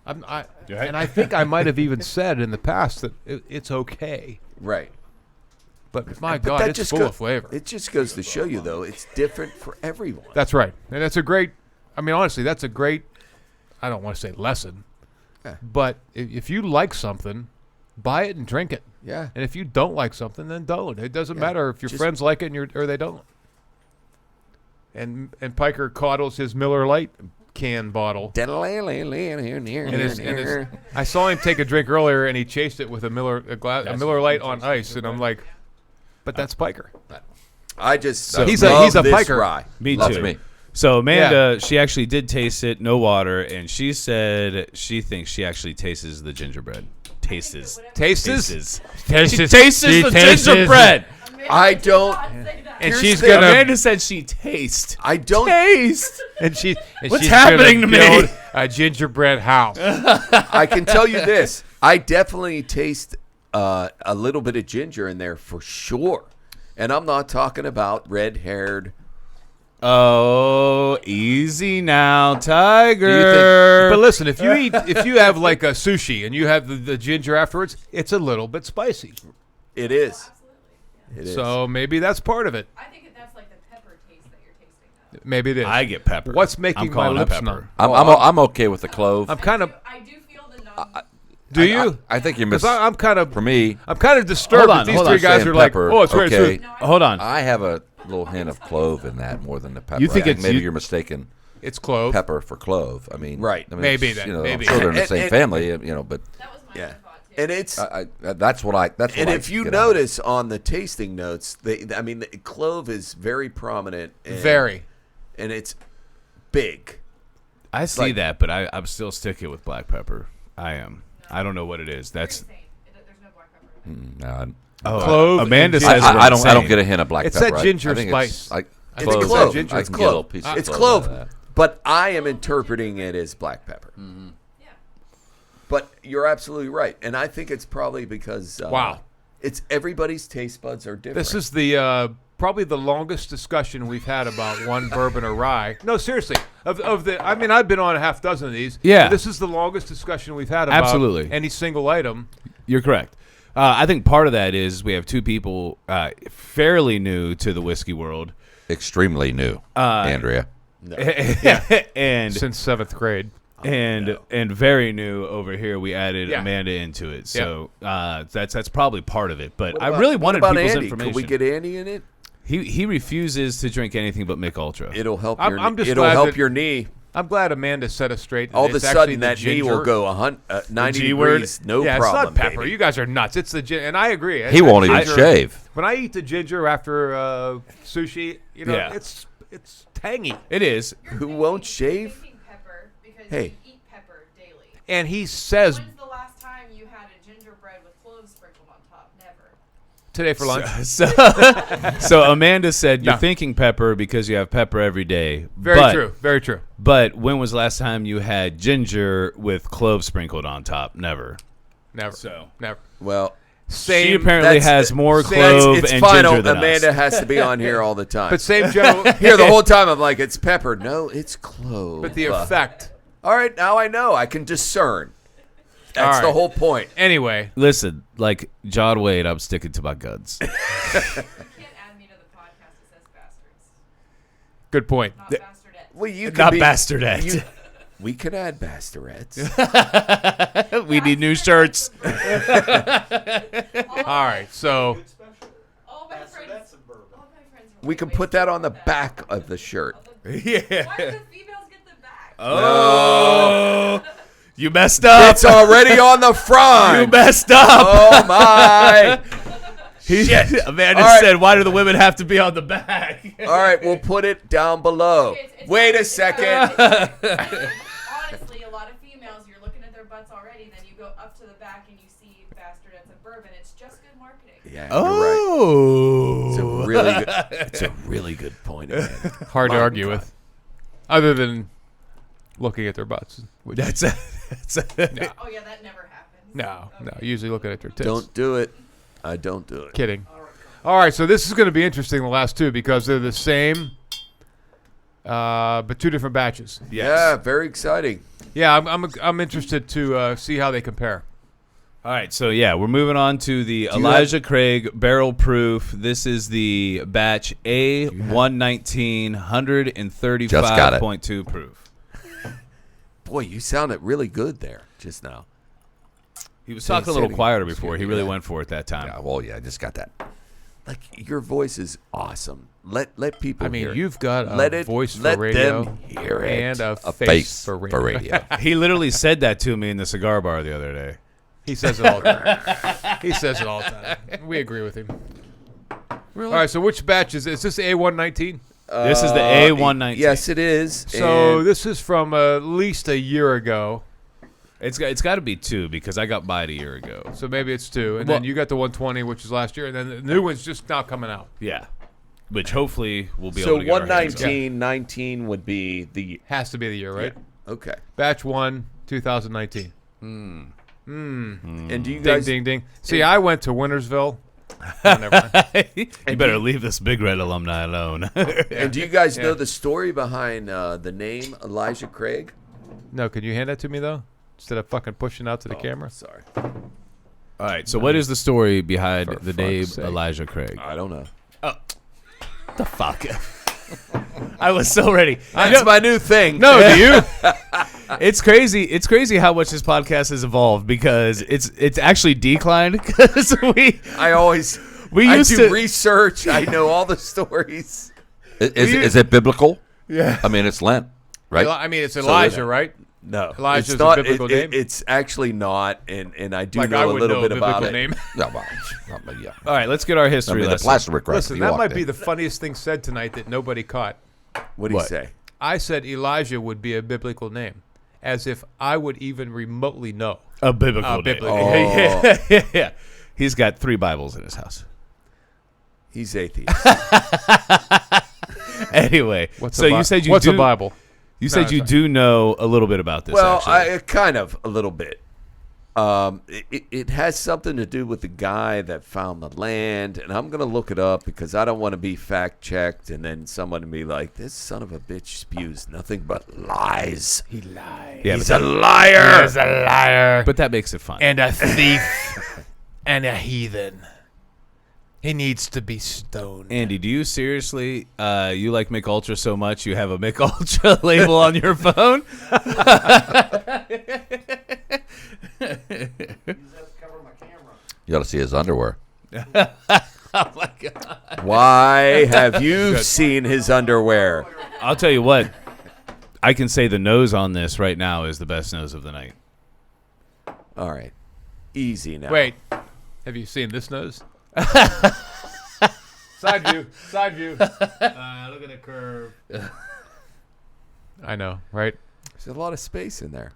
And I think I might have even said in the past that it's okay. Right. But my But God, that it's just full go- of flavor. It just goes to show you, though, it's different for everyone. That's right. And that's a great, I mean, honestly, that's a great, I don't want to say lesson, Yeah. but if you like something, buy it and drink it. Yeah. And if you don't like something, then don't. It doesn't Yeah. matter if your Just- friends like it or they don't. And Piker coddles his Miller Lite can bottle. And I saw him take a drink earlier, and he chased it with a Miller Lite on ice, and I'm like, but that's Piker. I just So- He's love a this piker. rye. Me Loves too. me. So Amanda, she actually did taste it, no water, and she said she thinks she actually tastes the gingerbread. Tastes. Tastes? Tastes. She tastes the gingerbread. Amanda I did don't- not say that. And Here's she's the- gonna Amanda said she tastes. I don't. Taste. and What's she's happening gonna to me? build a gingerbread house. I can tell you this. I definitely taste a little bit of ginger in there for sure. And I'm not talking about red-haired. Oh, easy now, Tiger. But listen, if you have like a sushi and you have the ginger afterwards, it's a little bit spicy. It is. Absolutely. It is. So maybe that's part of it. I think that's like the pepper taste that you're tasting though. Maybe it is. I get pepper. What's making I'm my calling it lips pepper. numb? I'm okay with the clove. I'm kind of. I do feel the numb. Do you? I think you Because miss. I'm kind of. For me, I'm kind of disturbed Hold that on, these hold three on. guys saying are like, pepper, oh, it's very okay. smooth. Hold on. I have a little hint of clove in that more than the pepper. You think it's- maybe you- you're mistaken. It's clove. Pepper for clove. I mean, Right. I mean, Maybe it's, then, You know, maybe. I'm sure they're in the And- same and- family. You know, but That was my Yeah. own thought too. And it's. that's what I. That's what And I if you get out of it. notice on the tasting notes, the clove is very prominent. And, Very. And it's big. I see like- that, but I'm still sticking with black pepper. I am. I don't know what it is. That's Insane. There's no black pepper in it. No, Clove Amanda and says ginger. we're I don't insane. get a hint of black It's pepper. that ginger I think spice. It's like I It's think clove. that ginger. I It's can get a little clove. piece of It's clove out clove. of that. But I am interpreting it as black pepper. Yeah. But you're absolutely right. And I think it's probably because Wow. it's everybody's taste buds are different. This is the probably the longest discussion we've had about one bourbon or rye. No, seriously. Of the, I mean, I've been on a half dozen of these. Yeah. This is the longest discussion we've had about Absolutely. any single item. You're correct. I think part of that is we have two people fairly new to the whiskey world. Extremely new, Andrea. And Since 7th grade. and very new over here. We added Yeah. Amanda into it, so that's probably part of it. But What I about- really what wanted about people's Andy? information. Could we get Andy in it? He refuses to drink anything but Mick Ultra. It'll help I'm- your I'm just it'll glad help that- your knee. I'm glad Amanda set us straight. All of a It's actually sudden, the that knee will ginger. go 90 G-word. degrees, no yeah, problem. it's not pepper. baby. You guys are nuts. It's the and I agree. He won't even Ginger- shave. When I eat the ginger after sushi, Yeah. it's tangy. It is. Who won't shave? Thinking pepper because Hey. you eat pepper daily. And he says When's the last time you had a gingerbread with cloves sprinkled on top? Never. today for lunch. So Amanda said you're No. thinking pepper because you have pepper every day. Very but, true. Very true. But when was the last time you had ginger with cloves sprinkled on top? Never. Never. So Never. Well, Same. she apparently that's has the- more same- clove it's and final. ginger than Amanda us. has to be on here all the time. But same general. Here the whole time I'm like, it's pepper. No, it's clove. But the effect. All right, now I know. I can discern. That's All right. the whole point. Anyway, Listen, like John Wade, I'm sticking to my guns. You can't add me to the podcast that says bastards, good point. not bastardette. Well, you can Not be, bastardette. We can add basterettes. We need new shirts. All All right. So All my friends. All my friends are We like, can "Wait, put that so on the what's back of the shirt. Why do Yeah. the females get the back? Oh, you messed up. It's already on the You front. messed up. Oh my! Amanda All right. said, "Why do the women have to be on the back?" All right, we'll put it down below. It's Wait not- a second. Honestly, a lot of females, you're looking at their butts already, then you go up to the back and you see basterdettes and bourbon. It's just good marketing. Yeah, you're right. Oh, It's a really good. It's a really good point. Amanda. hard to My argue God. with, other than looking at their butts. Which, that's Oh yeah, that never happens. no. Okay. Usually looking at their tits. Don't do it. I don't do it. Kidding. All right, so this is going to be interesting, the last two, because they're the same, but two different batches. Yeah, very exciting. Yeah, I'm interested to see how they compare. All right, so yeah, we're moving on to the you Elijah Craig Barrel Proof. This is the batch A119 135.2 proof. Boy, you sounded really good there just now. He was talking a little Say it quieter again. before. He really went for it that time. Yeah, well, yeah, I just got that. Like your voice is awesome. Let people. I mean, hear it. you've got a Let it- voice for let radio them hear it. and a A face for radio. radio. He literally said that to me in the cigar bar the other day. He says it all the time. He says it all the time. We agree with him. Really? All right, so which batch is this? A119? This is the A119. Yes, it is. So and this is from at least a year ago. It's got to be 2 because I got by it a year ago. So maybe it's 2. And Well- then you got the 120, which is last year. And then the new one's just now coming out. Yeah, which hopefully we'll be so able to get our hands on. 119 would be the Has to be the year, right? okay. Batch 1, 2019. And do you Ding, guys? ding, ding. See, I went to Wintersville. Oh, never mind. You better leave this Big Red alumni alone. And do you guys know the story behind the name Elijah Craig? No, can you hand that to me, though? Instead of fucking pushing out to the camera? Sorry, All right, so what is the story behind For the fuck's name sake. Elijah Craig? I don't know. The fuck? I was so ready. That's my new thing. No, do you? It's crazy. It's crazy how much this podcast has evolved because it's actually declined because I always we I used do to research. I know all the stories. Is it biblical? yeah. I mean, it's Lent, right? I mean, it's Elijah, that- right? No. Elijah's It's not. a biblical name. It's actually not, and I do like know I a would little know bit a about biblical it. name. Yeah, well, yeah. All right, let's get our I history mean, the lesson. plaster brick. Listen, that might be the funniest thing said tonight that nobody caught. What do you What? say? I said Elijah would be a biblical name, as if I would even remotely know. A biblical name. biblical. Yeah. He's got 3 Bibles in his house. He's atheist. Anyway, so you said you what's do, a Bible? You said No, you sorry. do know a little bit about this. Well, actually. kind of a little bit. It has something to do with the guy that found the land, and I'm going to look it up because I don't want to be fact-checked and then someone be like, this son of a bitch spews nothing but lies. He lied. Yeah, He's a liar. He's a liar. but that makes it fun. And a thief. And a heathen. He needs to be stoned. Andy, do you seriously, you like Mick Ultra so much you have a Mick Ultra label on your phone? You ought to see his underwear. Oh my God. Why have you seen his underwear? I'll tell you what. I can say the nose on this right now is the best nose of the night. All right. Easy now. Wait. Have you seen this nose? Side view. Side view. Look at the curve. I know, right? There's a lot of space in there.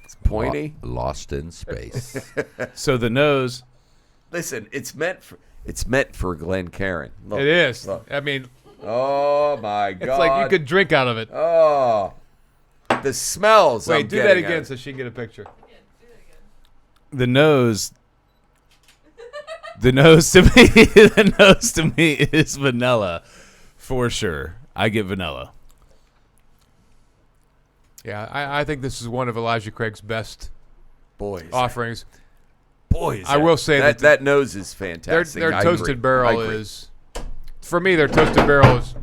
It's pointy. Lost in space. So the nose, Listen, it's meant for Glen Cairn. Look, It is. look. I mean, Oh my God. it's like you could drink out of it. Oh, the smells. Wait, I'm do that getting again at. so she can get a picture. Yeah, do that again. the nose the nose to me is vanilla for sure. I get vanilla. Yeah, I think this is one of Elijah Craig's best Boys. offerings. Boys. I will say that that that nose is Their fantastic. their I toasted agree. barrel I agree. is, for me, their toasted barrel is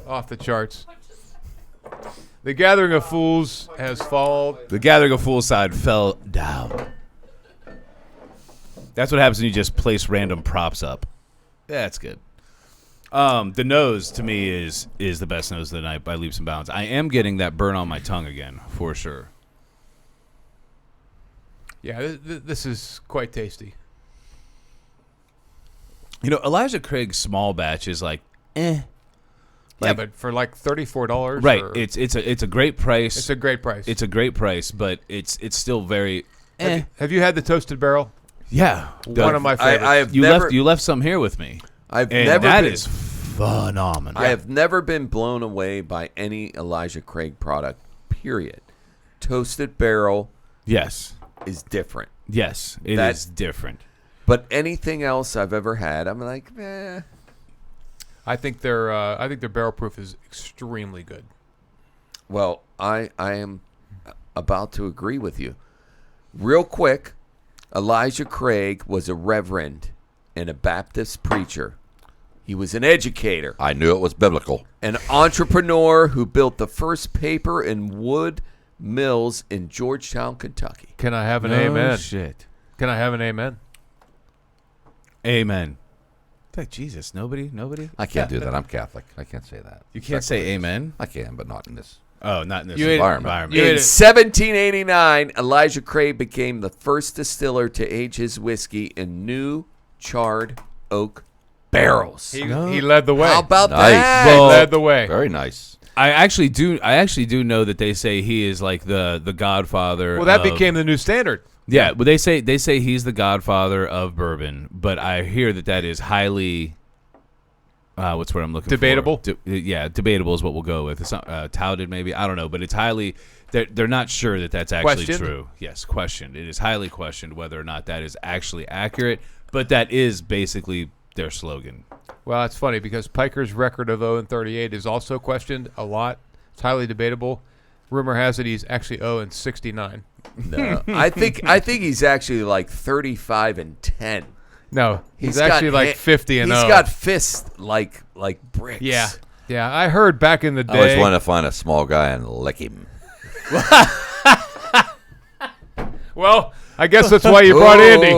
off the charts. The Gathering of Fools has fallen. The Gathering of Fools side fell down. That's what happens when you just place random props up. That's good. The nose to me is the best nose of the night by leaps and bounds. I am getting that burn on my tongue again for sure. Yeah, this is quite tasty. You know, Elijah Craig's small batch is like, Yeah, Like- but for like $34, right. or- It's a great price. it's a great price. It's a great price, but it's still very. Have you had the toasted barrel? Yeah, One of my favorites. I have you never. left some here with me, I've and never that been, is phenomenal. I have never been blown away by any Elijah Craig product. Period. Toasted barrel Yes, is different, yes, it That- is different. but anything else I've ever had, I'm like, eh. I think their barrel proof is extremely good. Well, I am about to agree with you. Real quick, Elijah Craig was a reverend and a Baptist preacher. He was an educator, I knew it was biblical. an entrepreneur who built the first paper and wood mills in Georgetown, Kentucky. Can I have an No amen? shit. Can I have an amen? Amen. Like Jesus, nobody. I can't do that. I'm Catholic. I can't say that. You can't say amen. I can, but not in this. Oh, not in this You ate- environment. You In ate it. 1789, Elijah Craig became the first distiller to age his whiskey in new charred oak barrels. He No. led the way. How about Nice. that? He Well, led the way. Very nice. I actually do know that they say he is like the godfather. Well, that of- became the new standard. Yeah, but they say he's the godfather of bourbon, but I hear that is highly what's what I'm looking Debatable? for. Yeah, debatable is what we'll go with. It's not touted maybe. I don't know, but it's highly they're not sure that that's actually Questioned? true. Yes, questioned. It is highly questioned whether or not that is actually accurate, but that is basically their slogan. Well, it's funny because Piker's record of 0-38 is also questioned a lot. It's highly debatable. Rumor has it he's actually 0-69. No, I think he's actually like 35-10. No, he's got actually like ha- 50 and He's 0. got fists like bricks. Yeah. Yeah, I heard back in the I always day. want to find a small guy and lick him. Well, I guess that's why you brought Andy.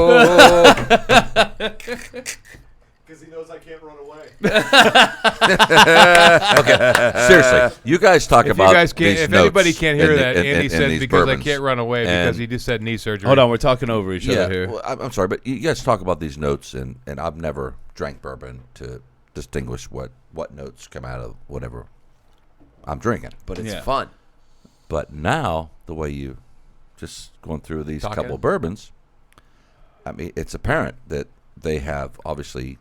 Because he knows I can't run away. Seriously, you guys talk If about you guys can't, these if anybody notes can't hear in- that, in- Andy in said these because bourbons. I can't run away And- because he just had knee surgery. Hold on, we're talking over each other here. well, I'm sorry, but you guys talk about these notes, and I've never drank bourbon to distinguish what notes come out of whatever I'm drinking. But it's Yeah. fun. But now, the way you just going through these Talking. couple of bourbons, I mean, it's apparent that they have obviously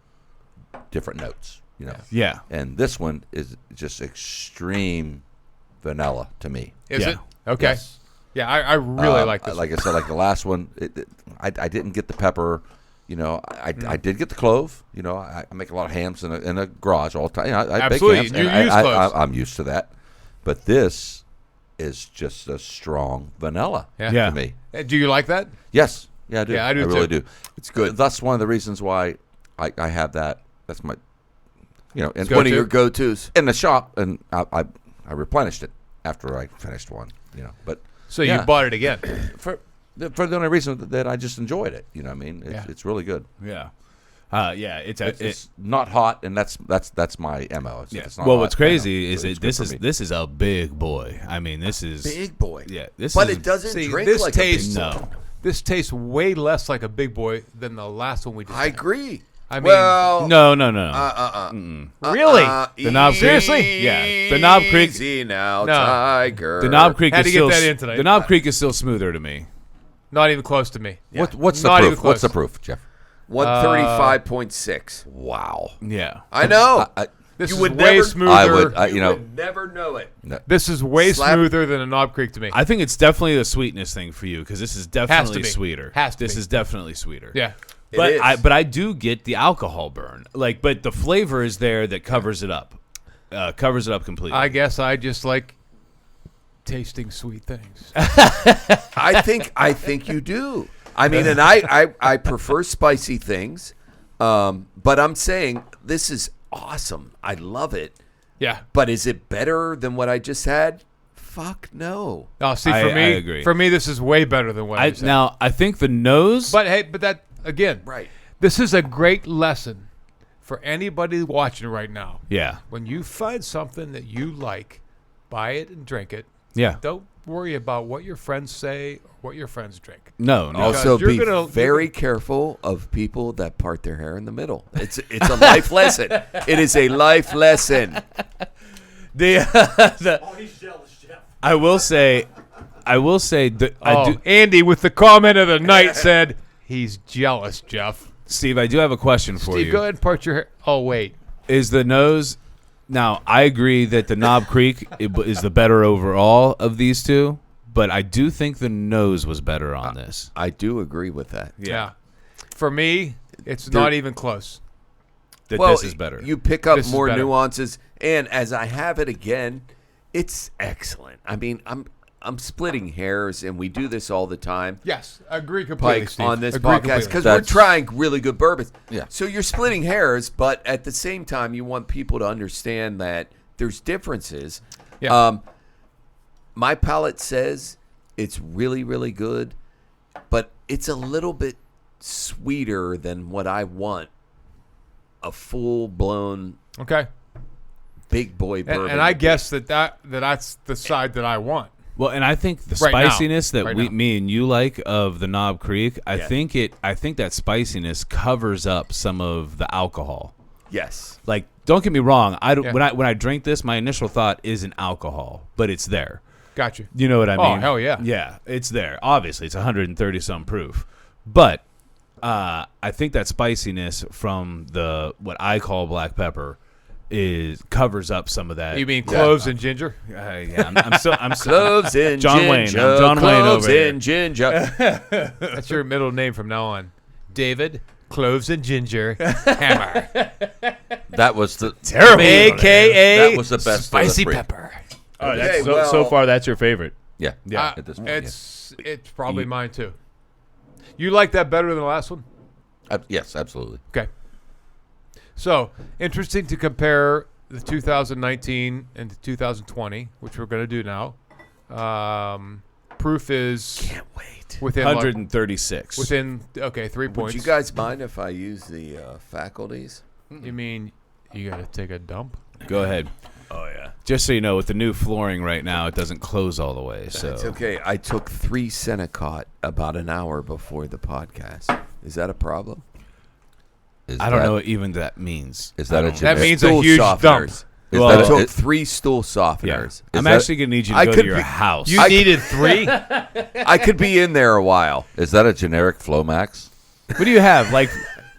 different notes, you know. Yeah. And this one is just extreme vanilla to me. Is Yeah. it? Okay. Yes. Yeah, I really like this. Like I said, like the last one, I didn't get the pepper. I did get the clove. I make a lot of hams in a garage all the time. I Absolutely. bake hams. You and use cloves. I'm used to that. But this is just a strong vanilla Yeah. to me. Do you like that? Yes. Yeah, I do. Yeah, I do I really too. do. It's good. That's one of the reasons why I have that. That's my, and It's one of your go-tos. in the shop, and I replenished it after I finished one. But So yeah. you bought it again. for the only reason that I just enjoyed it. You know what I mean? It's really good. Yeah. It's not hot, and that's my MO. It's not Well, hot, what's crazy is it's that good for me. this is a big boy. I mean, this is Big boy. Yeah, But is, it doesn't See, drink this like tastes- a big boy. no. This tastes way less like a big boy than the last one we did. I agree. I mean, well, No. really? The Knob Creek- Seriously? Yeah, the Knob Creek- Easy now, No. Tiger. The Knob Creek Had is to get still that in tonight. the Knob Creek is still smoother to me. Not even close to me. What's the Not even proof? What's the close. proof, Jeff? 135.6. Wow. Yeah. I know. This You is would way never- smoother. I would. You would never know it. This is way Slap- smoother than a Knob Creek to me. I think it's definitely the sweetness thing for you because this is definitely be. sweeter. Has to This be. is definitely sweeter. Yeah. But is. I do get the alcohol burn. But the flavor is there that covers it up. Covers it up completely. I guess I just like tasting sweet things. I think you do. I mean, and I prefer spicy things, but I'm saying this is awesome. I love it. Yeah. But is it better than what I just had? Fuck no. Oh, see, I for agree. me, this is way better than what I just said. Now I think the nose. But hey, that again, Right. this is a great lesson for anybody watching right now. yeah. When you find something that you like, buy it and drink it. Yeah. Don't worry about what your friends say or what your friends drink. No. Also, you're be gonna- very careful of people that part their hair in the middle. It's a life lesson. It is a life lesson. Oh, he's jealous, Jeff. I will say that I do. Andy with the comment of the night said he's jealous, Jeff. Steve, I do have a question for Steve, you. go ahead and part your hair. Oh, wait. Is the nose? Now I agree that the Knob Creek is the better overall of these two, but I do think the nose was better on this. I do agree with that. Yeah. For me, it's not even close. That Well, this is better. You pick up This is more better. nuances, and as I have it again, it's excellent. I mean, I'm splitting hairs, and we do this all the time. Yes, agree completely, Pike Steve. on this Agree podcast completely. because we're That's- trying really good bourbons. Yeah. So you're splitting hairs, but at the same time, you want people to understand that there's differences. Yeah. My palate says it's really, really good, but it's a little bit sweeter than what I want. A full-blown Okay. big boy bourbon. And I guess that's the side that I want. Well, and I think the Right now. spiciness that Right now. me and you like of the Knob Creek, I think that spiciness covers up some of the alcohol. Yes. Like, don't get me wrong. Yeah. When I drink this, my initial thought isn't alcohol, but it's there. Got you. You know what I mean? Oh, hell yeah. Yeah, it's there. Obviously, it's 130 some proof, but I think that spiciness from the what I call black pepper covers up some of that. You mean cloves and ginger? Yeah, I'm so Cloves and John ginger. Wayne. I'm John Wayne Cloves over here. and ginger. That's your middle name from now on. David, cloves and ginger, hammer. That was the terrible. AKA That was the best of the spicy three. pepper. Oh, Okay, so far that's your favorite. Yeah. Yeah. At this point, It's probably mine too. You like that better than the last one? yes, absolutely. Okay. So, interesting to compare the 2019 and the 2020, which we're going to do now. Proof is Can't wait. within 136. within 3 points. Would you guys mind if I use the faculties? You mean you got to take a dump? Go ahead. Oh yeah. Just so you know, with the new flooring right now, it doesn't close all the way. So It's okay. I took 3 Senecot about an hour before the podcast. Is that a problem? I don't know what even that means. Is that a That generic? means a Stool huge softeners. dump. Is Well, I that took a, 3 stool softeners. I'm that- actually gonna need you to I go could to your be- house. You needed 3? I could be in there a while. is that a generic Flomax? What do you have? Like,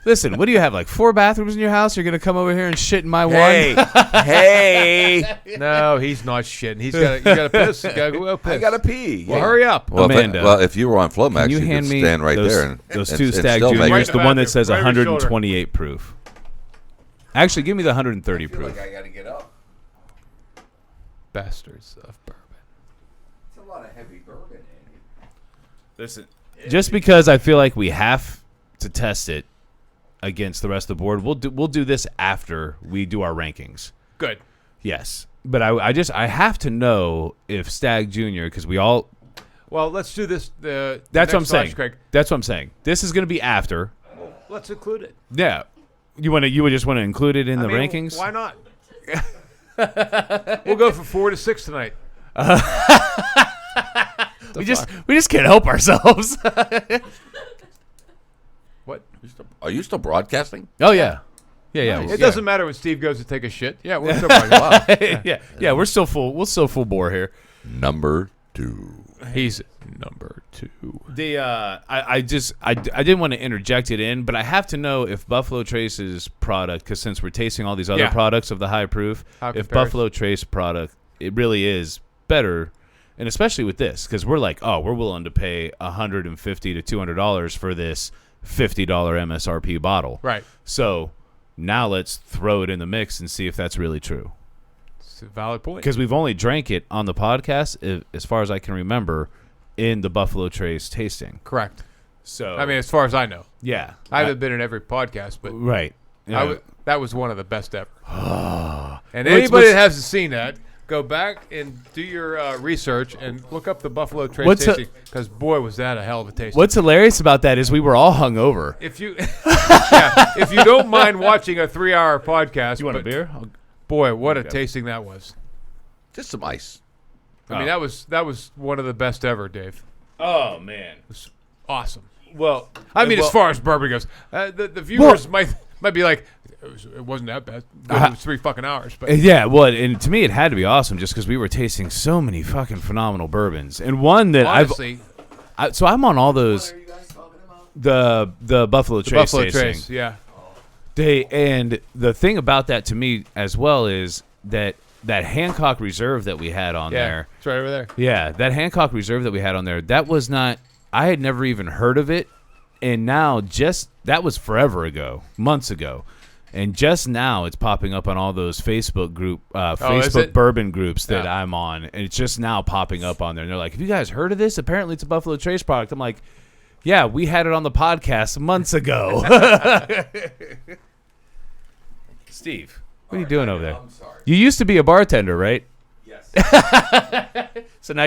Listen, what do you have? Like 4 bathrooms in your house? You're gonna come over here and shit in my Hey, one? hey! No, he's not shitting. You gotta piss. You gotta go piss. I gotta pee. Well, hurry up. Well, Amanda, if you were on Flomax, Can you you hand could me stand right those, there. those and 2 Stag still make Juniors, it. the one that says Right over your shoulder. 128 proof. Actually, give me the 130 proof. I gotta get up. Bastards of bourbon. It's a lot of heavy bourbon, Andy. Listen, just because I feel like we have to test it against the rest of the board, we'll do this after we do our rankings. Good. Yes, but I have to know if Stag Junior, because we all. Well, let's do this. That's what I'm next saying. launch, Craig. That's what I'm saying. This is going to be after. Let's include it. Yeah, you would just want to include it in the rankings. Why not? We'll go from 4 to 6 tonight. We just can't help ourselves. What? Are you still broadcasting? Oh yeah, yeah. It doesn't matter when Steve goes to take a shit. Yeah, we're still wow. yeah. We're still full. We're still full bore here. Number 2. He's number 2. I didn't want to interject it in, but I have to know if Buffalo Trace's product, because since we're tasting all these other Yeah. products of the high proof, How it if compares. Buffalo Trace product, it really is better, and especially with this, because we're like, oh, we're willing to pay $150 to $200 for this $50 MSRP bottle. Right. So now let's throw it in the mix and see if that's really true. It's a valid point. Because we've only drank it on the podcast, as far as I can remember, in the Buffalo Trace tasting. Correct. So I mean, as far as I know, yeah, I haven't been in every podcast, but right. that was one of the best ever. And What's- anybody that hasn't seen that, go back and do your research and look up the Buffalo Trace What's a- tasting, because boy, was that a hell of a tasting. What's hilarious about that is we were all hungover. If you, if you don't mind watching a 3-hour podcast, You want a but beer? boy, what a tasting that was! Just some ice. I mean, that was one of the best ever, Dave. Oh man. Awesome. Well, I mean, as far as bourbon goes, the viewers might be like, it wasn't that bad. It was 3 fucking hours, but yeah. Well, and to me, it had to be awesome just because we were tasting so many fucking phenomenal bourbons, and one that honestly, so I'm on all those. What are you guys talking about? The Buffalo the Trace Buffalo tasting. Trace, yeah. And the thing about that to me as well is that Hancock Reserve that we had on Yeah, there. it's right over there. Yeah, that Hancock Reserve that we had on there, that was not, I had never even heard of it. And now that was forever ago, months ago. And just now it's popping up on all those Facebook is Facebook it? bourbon groups that Yeah. I'm on. And it's just now popping up on there. And they're like, have you guys heard of this? Apparently it's a Buffalo Trace product. I'm like, yeah, we had it on the podcast months ago. Steve, what are you doing over there? I'm sorry. You used to be a bartender, right? Yes. So now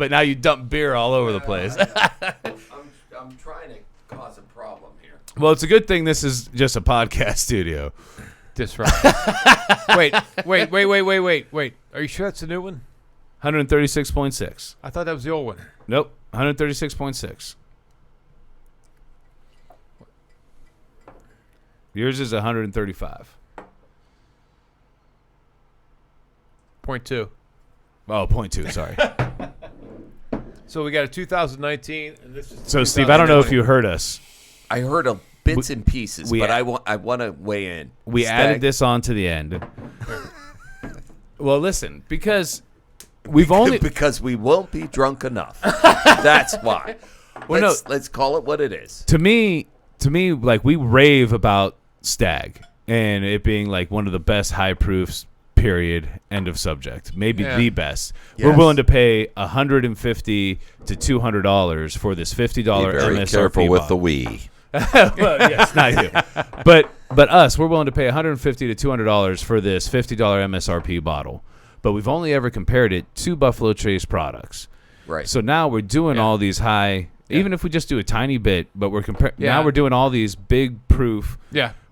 now you dump beer all over the place. I'm trying to cause a problem here. Well, it's a good thing this is just a podcast studio. Disruptive. wait. Are you sure that's the new one? 136.6. I thought that was the old one. Nope, 136.6. Yours is 135. 0.2. Oh, 0.2, sorry. So we got a 2019, and this is So, Steve, I don't know if you heard us. I heard of bits and pieces, we- but I want to weigh in. We Stag, added this on to the end. Well, listen, because we've only... because we won't be drunk enough. That's why. Well, Let's call it what it is. To me, like, we rave about Stag and it being like one of the best high proofs. Period. End of subject. Maybe Yeah. the best. Yes. We're willing to pay $150 to $200 for this $50 Be very MSRP careful with the bottle. we. Well, yes, not you. But us, we're willing to pay $150 to $200 for this $50 MSRP bottle. But we've only ever compared it to Buffalo Trace products. Right. So now we're doing all these high. Even if we just do a tiny bit, but we're now we're doing all these big proof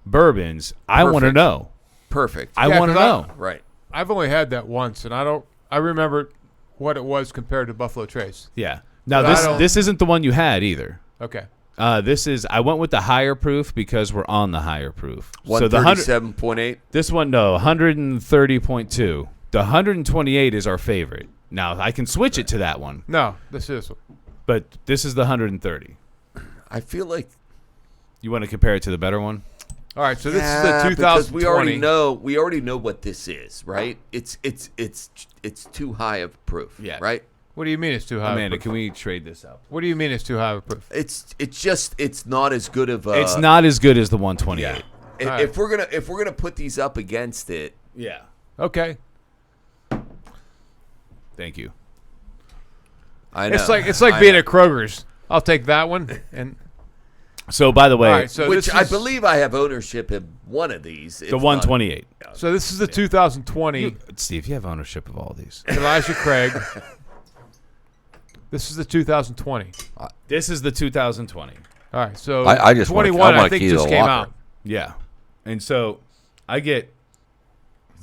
bourbons. I want to Perfect. know. Perfect. I want to 'cause know. Right. I've only had that once, and I remember what it was compared to Buffalo Trace. Yeah. Now But I don't- this isn't the one you had either. Okay. This is I went with the higher proof because we're on the higher proof. So the 137.8. this one 130.2. The 128 is our favorite. Now I can switch it to that one, No, this is. but this is the 130. I feel like You want to compare it to the better one? All right, so this is Yeah, the because 2020. we already know what this is, right? It's too high of proof, Yeah. right? What do you mean it's too high? Amanda, of proof? can we trade this out? What do you mean it's too high of proof? It's not as good of a. It's not as good as the 128. Yeah. All If we're gonna put these up against it, Yeah. Okay. Thank you. I know It's like being at Kroger's. I'll take that one. And So, by the way, all right, so which this I is, believe I have ownership of one of these. the 128. So this is the 2020 Steve, you have ownership of all these. Elijah Craig. This is the 2020. This is the 2020. All right, so I just wanna- 21 I wanna I think key just the came locker. out. Yeah. And so I get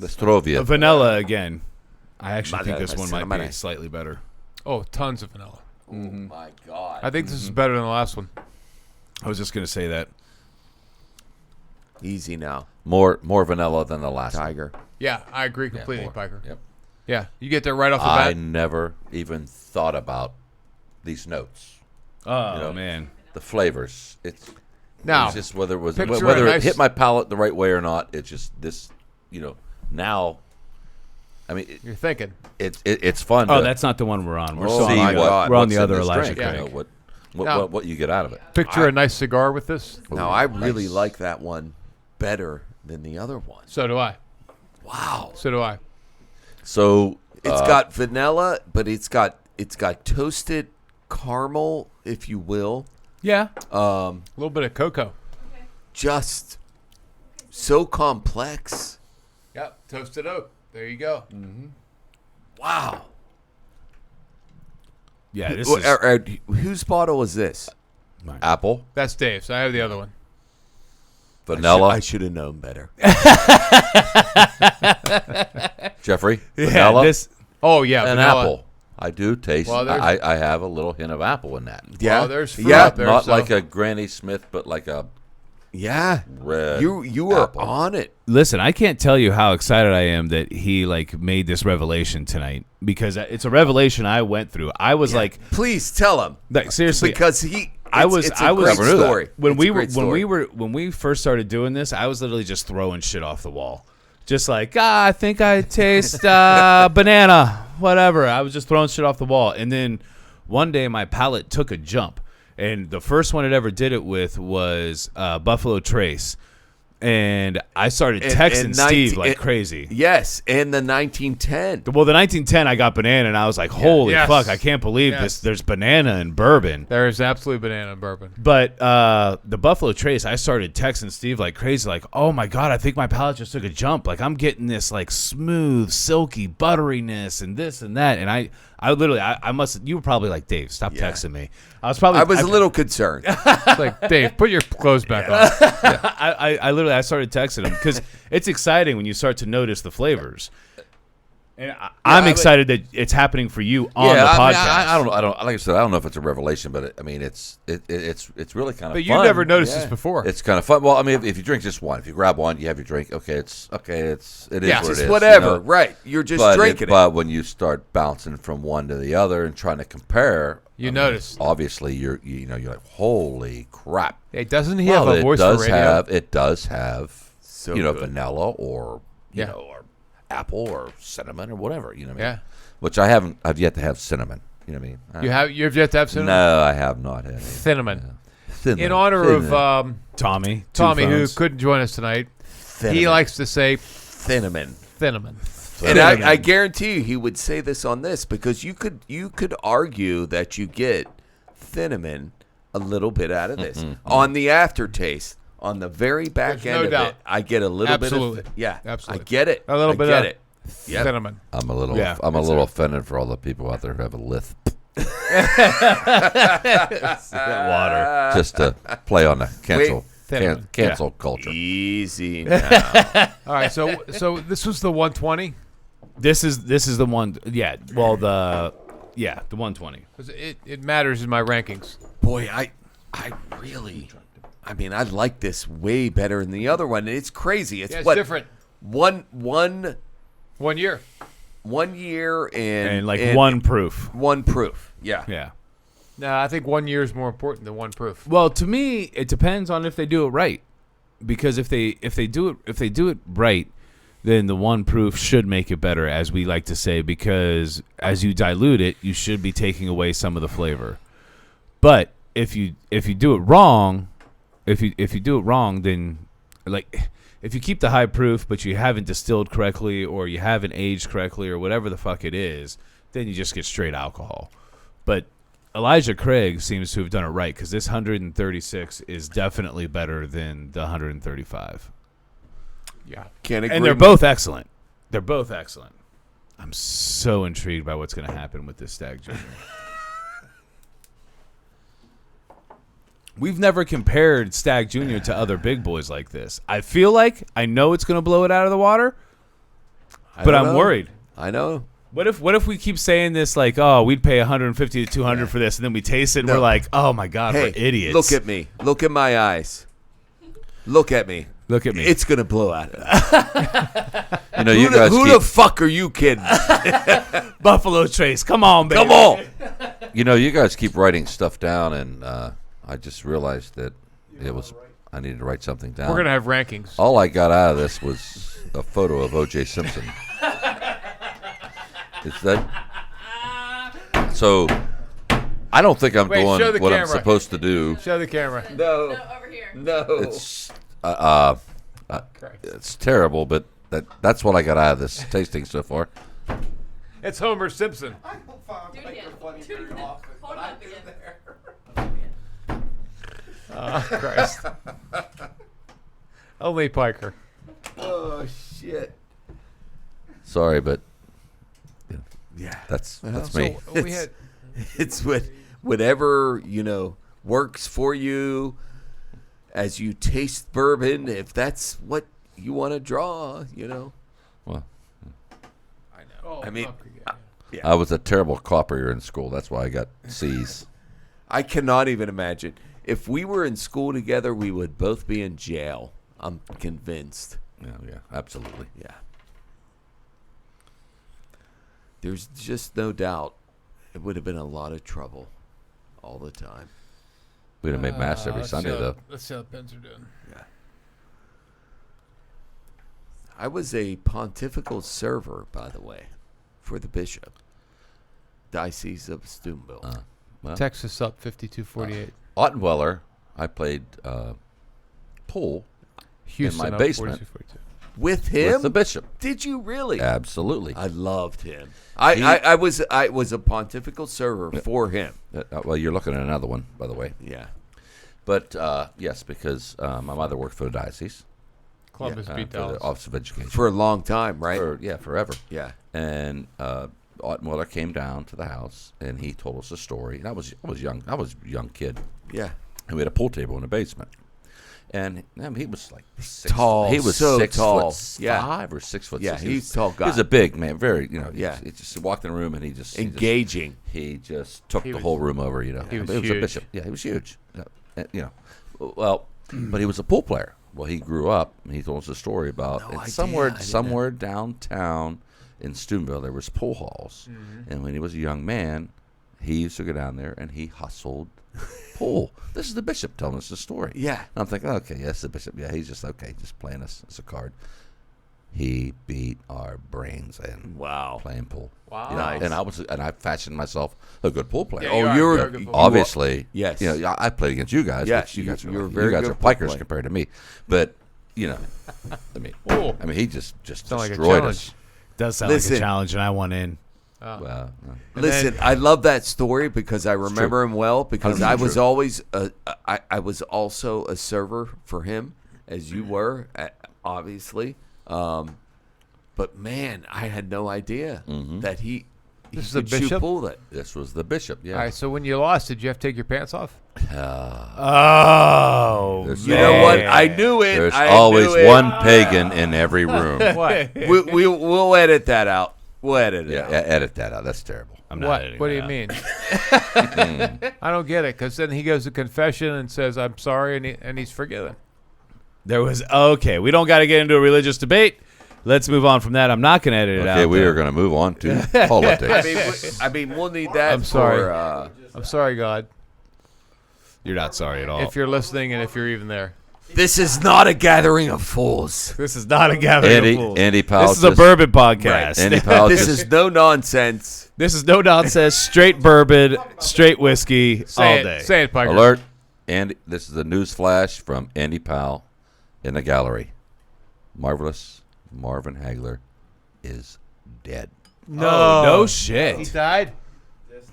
Strovia. a vanilla again. I actually think this one might be Cinnamon. slightly better. Oh, tons of vanilla. Oh my god! I think this is better than the last one. I was just going to say that. Easy now, More vanilla than the last one. Tiger. Yeah, I agree completely, more. Piker. Yep. Yeah, you get there right off the I bat. never even thought about these notes, Oh, know, man. the flavors. Now, It's just whether it was picture whether a it nice- hit my palate the right way or not. It's just this, now. I mean, you're thinking. it's fun. Oh, to that's not the one we're on. We're Oh, still see on, my God. we're on what's the in other this Elijah drink, Craig. Now- what you get out of it. Picture a nice cigar with this. Now I really like that one better than the other one. So do I. Wow! So do I. So It's got vanilla, but it's got toasted caramel, if you will. Yeah. A little bit of cocoa. Just so complex. Yep, toasted oak. There you go. Wow. Yeah, this Well, is... whose bottle is this? apple, That's Dave's. I have the other one. vanilla, I should have known better. Jeffrey, Yeah, vanilla, this... Oh yeah, and vanilla. apple. I do taste. Well, there's- I have a little hint of apple in that. Yeah, Well, there's fruit yeah, up there, Not so- like a Granny Smith, but like a yeah. red. You are apple. on it. Listen, I can't tell you how excited I am that he made this revelation tonight, because it's a revelation I went through. I was Please tell him. seriously, Because it's great Never knew that. story. when It's we a were great story. when we first started doing this, I was literally just throwing shit off the wall, just like I think I taste banana, whatever. I was just throwing shit off the wall, and then one day my palate took a jump, and the first one it ever did it with was Buffalo Trace, and I started texting Steve like crazy. Yes, and the 1910. Well, the 1910, I got banana, and I was like, "Holy Yes. fuck! I can't believe Yes. this. There's banana in bourbon." There is absolutely banana in bourbon. But the Buffalo Trace, I started texting Steve like crazy, like, "Oh my god, I think my palate just took a jump. Like I'm getting this like smooth, silky butteriness and this and that." And I literally, I must. You were probably like, "Dave, stop Yeah. texting me." I was probably. I was a little concerned. It's like, Dave, put your clothes back on. I literally, I started texting him because it's exciting when you start to notice the flavors. And I'm excited that it's happening for you on the podcast. I don't like I said, I don't know if it's a revelation, but it's really kind of But fun. you never noticed this before. It's kind of fun. Well, I mean, if you drink just one, if you grab one, you have your drink. It is Yeah, what it Just is. whatever, you know? right? You're just But drinking it. But when you start bouncing from one to the other and trying to compare, You notice. Obviously, you're like, holy crap! Hey, doesn't he Well, have a voice for radio? It does have So you know good. vanilla or you Yeah. know or apple or cinnamon or whatever, you know what I mean? Yeah. Which I've yet to have cinnamon, you know what I mean? You've yet to have cinnamon? No, I have not had any. Cinnamon. Cinnamon. In honor of Tommy, Tommy, who phones. couldn't join us tonight, he Cinnamon. likes to say Cinnamon. cinnamon. And I guarantee you he would say this on this because you could argue that you get cinnamon a little bit out of this. On the aftertaste, on the very back There's end no of doubt. it, I get a little Absolutely. bit of yeah. Absolutely. I get it. A little I bit get of it. Yep. cinnamon. I'm a little Yeah, offended for all the people out there who have a lisp. water. Just to play on the cancel Cinnamon. cancel culture. Easy now. All right, so this was the 120. This is the one. Yeah. Well, the 120. 'Cause it matters in my rankings. Boy, I mean, I like this way better than the other one. It's crazy. It's Yeah, it's what different. one 1 year. 1 year And like and one proof. one proof. Yeah. Yeah. No, I think 1 year is more important than one proof. Well, to me, it depends on if they do it right. Because if they do it right, then the one proof should make it better, as we like to say. Because as you dilute it, you should be taking away some of the flavor. But if you do it wrong, if you do it wrong, then like if you keep the high proof but you haven't distilled correctly or you haven't aged correctly or whatever the fuck it is, then you just get straight alcohol. But Elijah Craig seems to have done it right because this 136 is definitely better than the 135. Yeah. Can't agree. And they're both excellent. They're both excellent. I'm so intrigued by what's going to happen with this Stag Junior. We've never compared Stag Junior to other big boys like this. I feel like I know it's going to blow it out of the water, but I'm worried. I know. What if we keep saying this like, oh, we'd pay 150 to 200 for this, and then we taste it and we're like, oh my god, Hey, we're idiots. look at me. Look at my eyes. Look at me. Look at me. It's gonna blow out. You know, you guys Who the fuck are you kidding? Buffalo Trace. Come on, baby. Come on. you know, you guys keep writing stuff down, and I just realized that I needed to write something down. We're going to have rankings. All I got out of this was a photo of O.J. Simpson. Is that so? I don't think I'm Wait, show doing the what I'm camera. supposed to do. Show the camera. No. No, over here. No. It's it's terrible, but that's what I got out of this tasting so far. It's Homer Simpson. I don't find Do it Baker again. funny Do it very again. often, Hold but it I up do again. there. Oh, Christ. Only Piker. Oh shit. Sorry, but Yeah. that's me. So we had It's whatever, works for you as you taste bourbon, if that's what you want to draw, Well, I mean, I was a terrible copier in school. That's why I got C's. I cannot even imagine. If we were in school together, we would both be in jail. I'm convinced. Yeah, absolutely. Yeah. There's just no doubt it would have been a lot of trouble all the time. We'd have made mass every Sunday, though. Let's see how the pens are doing. Yeah. I was a pontifical server, by the way, for the bishop. Diocese of Steubenville. Well, Texas up 52-48. Ottenweller, I played pool Houston my up basement. 42-42. With him? with the bishop. Did you really? Absolutely. I loved him. I was a pontifical server for him. Well, you're looking at another one, by the way. Yeah. But yes, because my mother worked for the diocese, Columbus for beat the Dallas. Office of Education. For a long time, right? Forever. Yeah. And Ottenweller came down to the house, and he told us a story. And I was young. I was a young kid. Yeah. And we had a pool table in the basement. And he was like Tall, He was so 6 tall. foot Yeah. 5 or 6 foot. Yeah, 6. he's a tall guy. He was a big man, very Yeah. He just walked in the room and he Engaging. He just took He the was- whole room over. he was But he was a huge. bishop. Yeah, he was huge. Well, but he was a pool player. Well, he grew up and he told us a story about No idea. somewhere I didn't know. downtown in Steubenville there was pool halls, and when he was a young man, he used to go down there and he hustled pool. This is the bishop telling us the story. Yeah. And I'm thinking, okay, yes, the bishop. Yeah, he's just playing us as a card. He beat our brains in Wow. playing pool. Wow. Nice. And I fashioned myself a good pool player. Yeah, you are. you're You're a good player. Obviously, Yes. I played against you guys. Yeah, but you you- guys you're a you very guys good are pool pikers player. compared to me. But Oh. he just Sound like a destroyed challenge. us. Does sound like Listen. a challenge, and I want in. Well, And Listen, then- I love that story because I remember him well because 100% I was true. always I was also a server for him as you were obviously. But man, I had no idea that he This is the could shoot bishop? pool that. this was the bishop. Yeah. All right, so when you lost, did you have to take your pants off? Oh, There's You know what? man. I knew it. There's I always knew it. one pagan in every room. What? We'll edit that out. We'll edit it Yeah, out. edit that out. That's terrible. I'm not What? editing What do that you out. mean? I don't get it. Because then he goes to confession and says, "I'm sorry," and he's forgiven. There was okay. We don't got to get into a religious debate. Let's move on from that. I'm not going to edit it out. Okay, we though. are going to move on to politics. I mean, we'll need that I'm sorry. for I'm sorry, God, You're not sorry at all. if you're listening and if you're even there. This is not a gathering of fools. This is not a gathering of fools. Andy Powell. This is a bourbon podcast. Andy Powell. This is no nonsense. This is no nonsense. Straight bourbon, straight whiskey all day. Say it, Piker. Alert. And this is a news flash from Andy Powell in the gallery. Marvelous Marvin Hagler is dead. No He shit. died. Just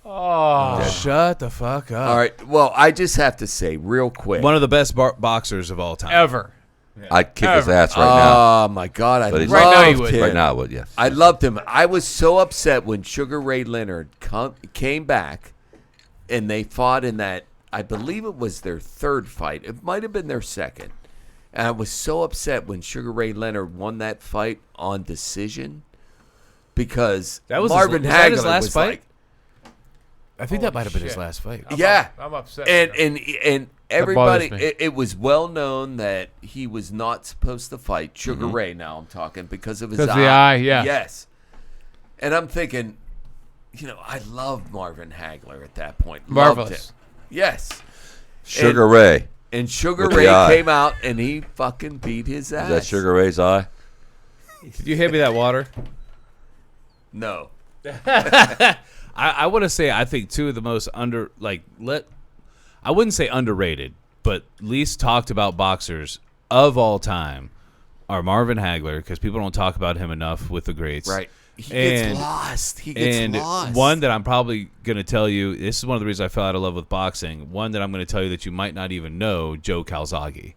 Oh, Shut the fuck up. All right. Well, I just have to say real quick. One of the best boxers of all time. ever. I'd kick his Ever. ass right now. Oh my God! I But he's- loved Right now you would. him. Right now, I would, yes. I loved him. I was so upset when Sugar Ray Leonard came back, and they fought in that. I believe it was their third fight. It might have been their second. And I was so upset when Sugar Ray Leonard won that fight on decision because That was Marvin was that his Hagler last was fight? like, I think that Holy might have been his shit. last fight. yeah. I'm upset. And everybody, bothers me. it was well known that he was not supposed to fight Sugar Mm-hmm. Ray. Now I'm talking because of his 'Cause eye. of the eye, yeah. Yes. And I'm thinking, I loved Marvin Hagler at that point. Loved Marvelous. him. Yes. Sugar Ray. And Sugar With Ray the eye. came out and he fucking beat his ass. Is that Sugar Ray's eye? Could you hand me that water? No. I want to say I think two of the most I wouldn't say underrated, but least talked about boxers of all time are Marvin Hagler, because people don't talk about him enough with the greats. Right. He And- gets lost. He gets And lost. one that I'm probably going to tell you, this is one of the reasons I fell out of love with boxing. One that I'm going to tell you that you might not even know, Joe Calzaghe.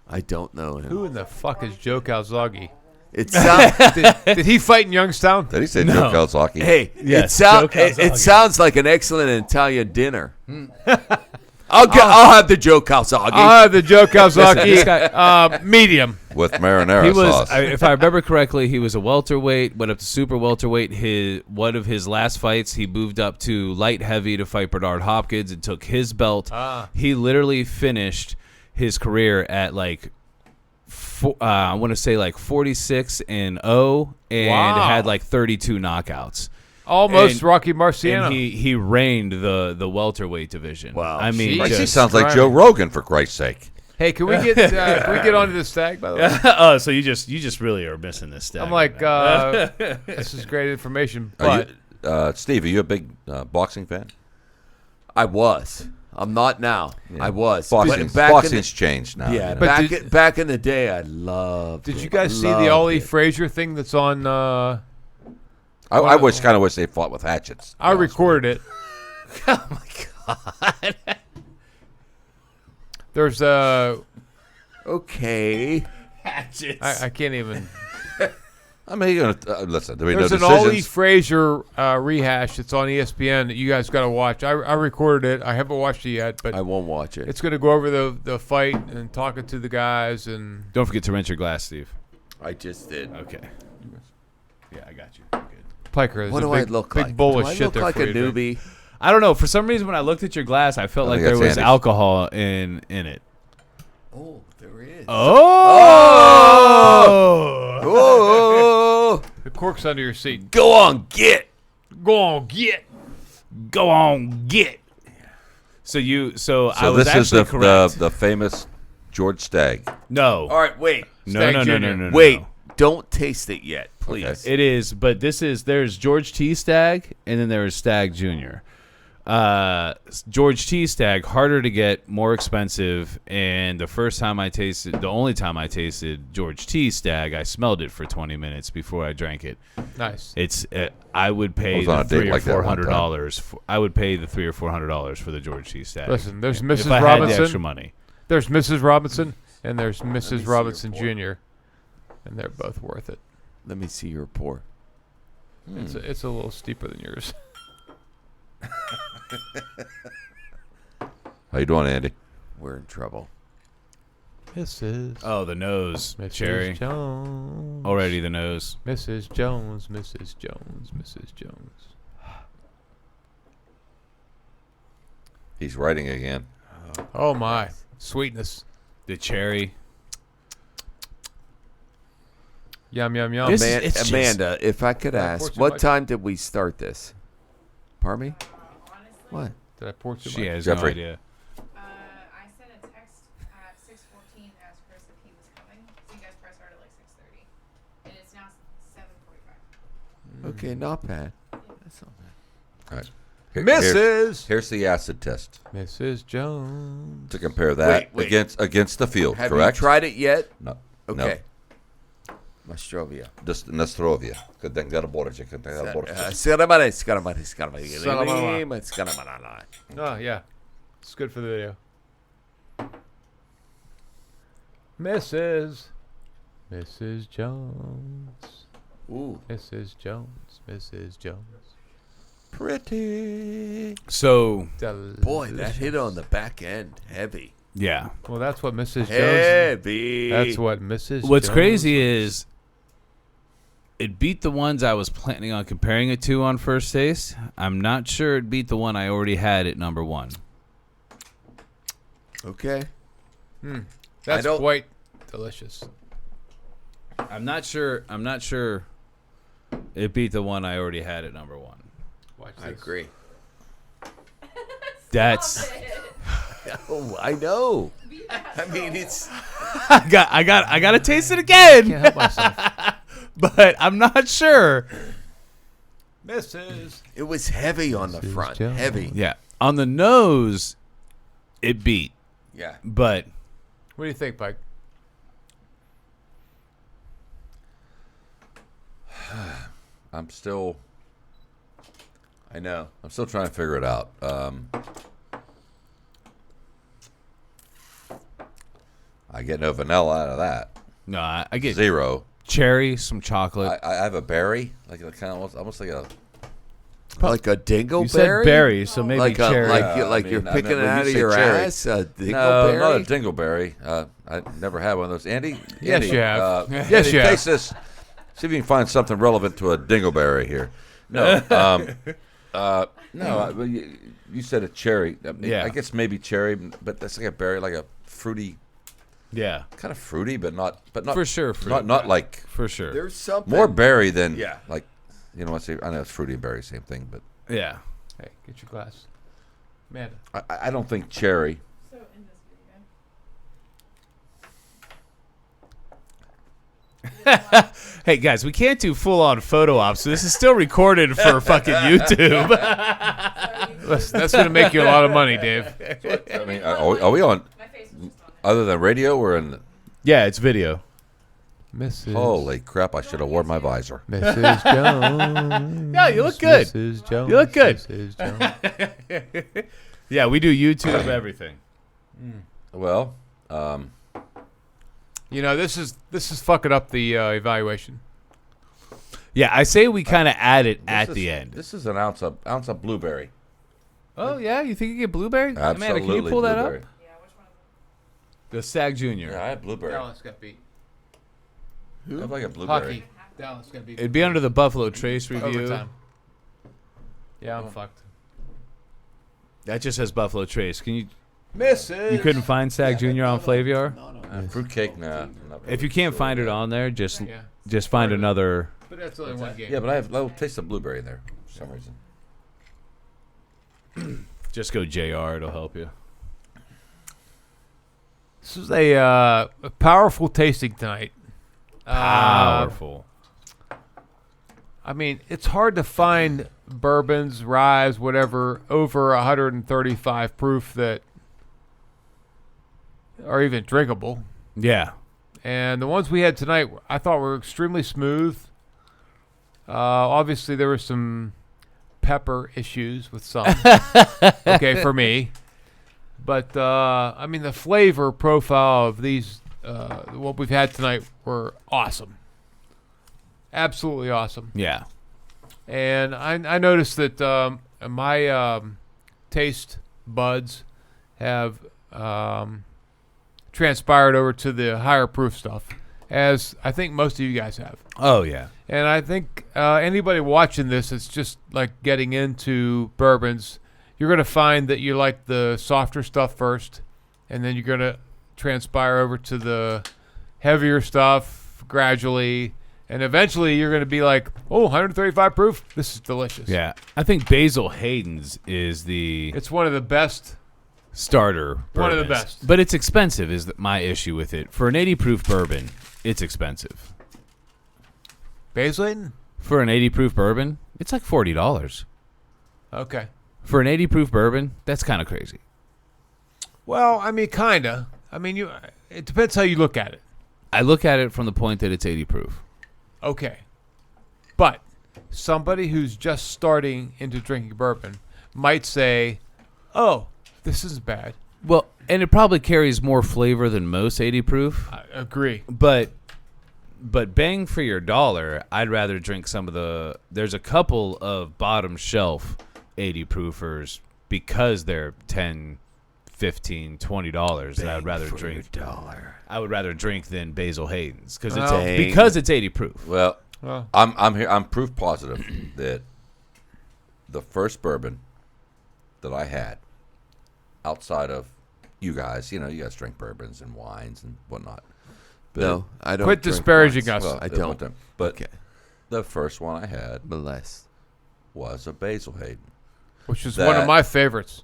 I don't know him. Who in the fuck is Joe Calzaghe? It sounds. Did he fight in Youngstown? Did he say No. Joe Calzaghe? Hey, Yes, Joe Joe it Calzaghe. sounds like an excellent Italian dinner. I'll have the Joe Calzaghe. The Joe This Calzaghe, guy- medium. With marinara He was, sauce. if I remember correctly, he was a welterweight, went up to super welterweight. One of his last fights, he moved up to light heavy to fight Bernard Hopkins and took his belt. He literally finished his career at I want to say 46-0, and Wow. had 32 knockouts. Almost And- Rocky Marciano. And he reigned the welterweight division. Wow. I mean, Jeez. Christ, he just, sounds like Right. Joe Rogan, for Christ's sake. Hey, can we get onto the Stag, by the way? oh, so you just really are missing this stuff. I'm like, this is great information, Are but you, Steve, are you a big boxing fan? I was. I'm not now. I was. Boxing's, But back in the- boxing's changed now. Yeah, you know? But back in the day, I loved. did it. you guys see Loved the Ollie it. Frazier thing that's on? I Well- kind of wish they fought with hatchets. I recorded it. oh my god. There's Okay. Hatchets. I can't even. I mean, you're gonna listen. There ain't no There's an Ollie decisions. Frazier rehash that's on ESPN that you guys got to watch. I recorded it. I haven't watched it yet, but I won't watch it. it's going to go over the fight and talking to the guys and. Don't forget to rinse your glass, Steve. I just did. Okay. Yeah, I got you. Good. Piker, there's What a do big, I look big like? bowl Do of I shit look there like for a you to drink. newbie? I don't know. For some reason, when I looked at your glass, I felt I like think there that's was Andy's. alcohol in it. Oh, there is. Oh! Oh! The cork's under your seat. Go on, get. Go on, get. Go on, get. So I So was this is actually correct. the famous George Stagg. No. All right, wait. No, Stag no, no, Junior. no, no, no. Wait. no. Don't taste it yet, please. It is, but there's George T. Stagg, and then there is Stag Junior. George T. Stagg, harder to get, more expensive, and the only time I tasted George T. Stagg, I smelled it for 20 minutes before I drank it. Nice. It's I would I pay was on the a date $300 or like that one time. $400. I would pay the $300 or $400 for the George T. Stagg. Listen, there's if Mrs. I had the Robinson. extra money. There's Mrs. Robinson and there's Mrs. see Robinson your Jr. And they're both worth it. Let me see your pour. It's a little steeper than yours. How you doing, Andy? We're in trouble. Mrs. Oh, the nose, Mrs. Cherry. Jones. Already the nose. Mrs. Jones, Mrs. Jones, Mrs. Jones. He's writing again. Oh my. Sweetness. The cherry. Yum, yum, yum. This- it's just- Amanda, if I could Of ask, course you what might. time did we start this? Pardon me? Honestly, What? Did I pour too She much? has Jeffrey. no idea. I sent a text at 6:14, asked Chris if he was coming. So you guys probably started at like 6:30, and it's now 7:45. Okay, not bad. That's not bad. All right. Mrs. Here's the acid test Mrs. Jones. to compare that Wait. against the field, Have correct? you tried it yet? No. Okay. Nostrovia. Just Nastrovia. Oh, yeah. It's good for the video. Mrs. Jones. Ooh. Mrs. Jones. Pretty. So, Boy, that hit on the back end. Heavy. yeah. Well, that's what Mrs. Jones. Heavy. That's what Mrs. What's Jones crazy is it beat the ones I was planning on comparing it to on first taste. I'm not sure it beat the one I already had at number 1. Okay. That's quite delicious. I'm not sure it beat the one I already had at number 1. Watch I agree. That's Stop it. Oh, I know. Be I mean, it's. I got to taste it again. Can't help myself. But I'm not sure. Mrs. It was heavy on the front. Jones. Heavy. Yeah. On the nose, it beat. Yeah. But What do you think, Pike? I'm still I know. trying to figure it out. I get no vanilla out of that. no, I get 0. cherry, some chocolate. I have a berry, like a kind of almost like a. Like a dingleberry? You said berry, so maybe Like cherry. you're picking it when out you of say your cherry- ass? A No, dingleberry? not a dingleberry. I never had one of those. Andy? Yes, Andy, you have. Andy, Yes, you have. taste this. See if you can find something relevant to a dingleberry here. No. No. You said a cherry. I mean, Yeah. I guess maybe cherry, but that's like a berry, like a fruity, yeah, kind of fruity, but not for sure. Fruit. not like For sure. There's something. more berry than Yeah. like, you know, I know it's fruity and berry, same thing, but Yeah. Hey, get your glass. Amanda. I don't think cherry. So in this video. Hey guys, we can't do full on photo ops, so this is still recorded for fucking YouTube. That's going to make you a lot of money, Dave. I mean, are we on My face was just on it. other than radio? We're in. Yeah, it's video. Mrs. Holy crap! I should have worn my visor. Mrs. Jones. Yeah, you look good. Mrs. Jones. You look good. Mrs. Jones. Yeah, we do YouTube everything. Well, You know, this is fucking up the evaluation. Yeah, I say we kind of add it at this the is- end. This is an ounce of blueberry. Oh yeah, you think you get blueberry? Absolutely, Amanda, can you pull that blueberry. up? Yeah, which one is The Stag Junior. Yeah, I had blueberry. Dallas got beat. I have like a blueberry. Hockey. Dallas got beat. It'd be under the Buffalo Trace review. Overtime. Yeah, I'm fucked. That just says Buffalo Trace. Can you? Mrs. You couldn't find Stag Junior on Flaviar? Fruitcake, nah. If you can't find it on there, just Yeah. find another. But that's only one game. Yeah, but I have a little taste of blueberry in there for some reason. Just go JR. It'll help you. This is a powerful tasting tonight. Powerful. I mean, it's hard to find bourbons, ryes, whatever, over 135 proof that are even drinkable. Yeah. And the ones we had tonight, I thought were extremely smooth. Obviously, there were some pepper issues with some. Okay, for me. But, I mean, the flavor profile of these, what we've had tonight, were awesome. Absolutely awesome. Yeah. And I noticed that my taste buds have transpired over to the higher proof stuff, as I think most of you guys have. Oh yeah. And I think anybody watching this that's just like getting into bourbons, you're going to find that you like the softer stuff first, and then you're going to transpire over to the heavier stuff gradually, And eventually you're going to be like, oh, 135 proof? This is delicious. Yeah, I think Basil Hayden's is the It's one of the best. starter. One of the bourbons. best. But it's expensive is my issue with it. For an 80 proof bourbon, it's expensive. Basil Hayden? For an 80 proof bourbon, it's like $40. Okay. For an 80 proof bourbon, that's kind of crazy. Well, I mean, kind of. I mean, it depends how you look at it. I look at it from the point that it's 80 proof. Okay. But somebody who's just starting into drinking bourbon might say, oh, this is bad. Well, and it probably carries more flavor than most 80 proof. I agree. But bang for your dollar, I'd rather drink some of the. There's a couple of bottom shelf 80 proofers because they're $10, $15, $20 that I'd rather drink. I would rather drink than Basil Hayden's because it's 80 proof. Well, Well. I'm here. I'm proof positive that the first bourbon that I had outside of you guys drink bourbons and wines and whatnot. But No, I don't. Quit drink disparaging wines. us. I don't. But Okay. the first one I had Molest. was a Basil Hayden. Which is one of That- my favorites.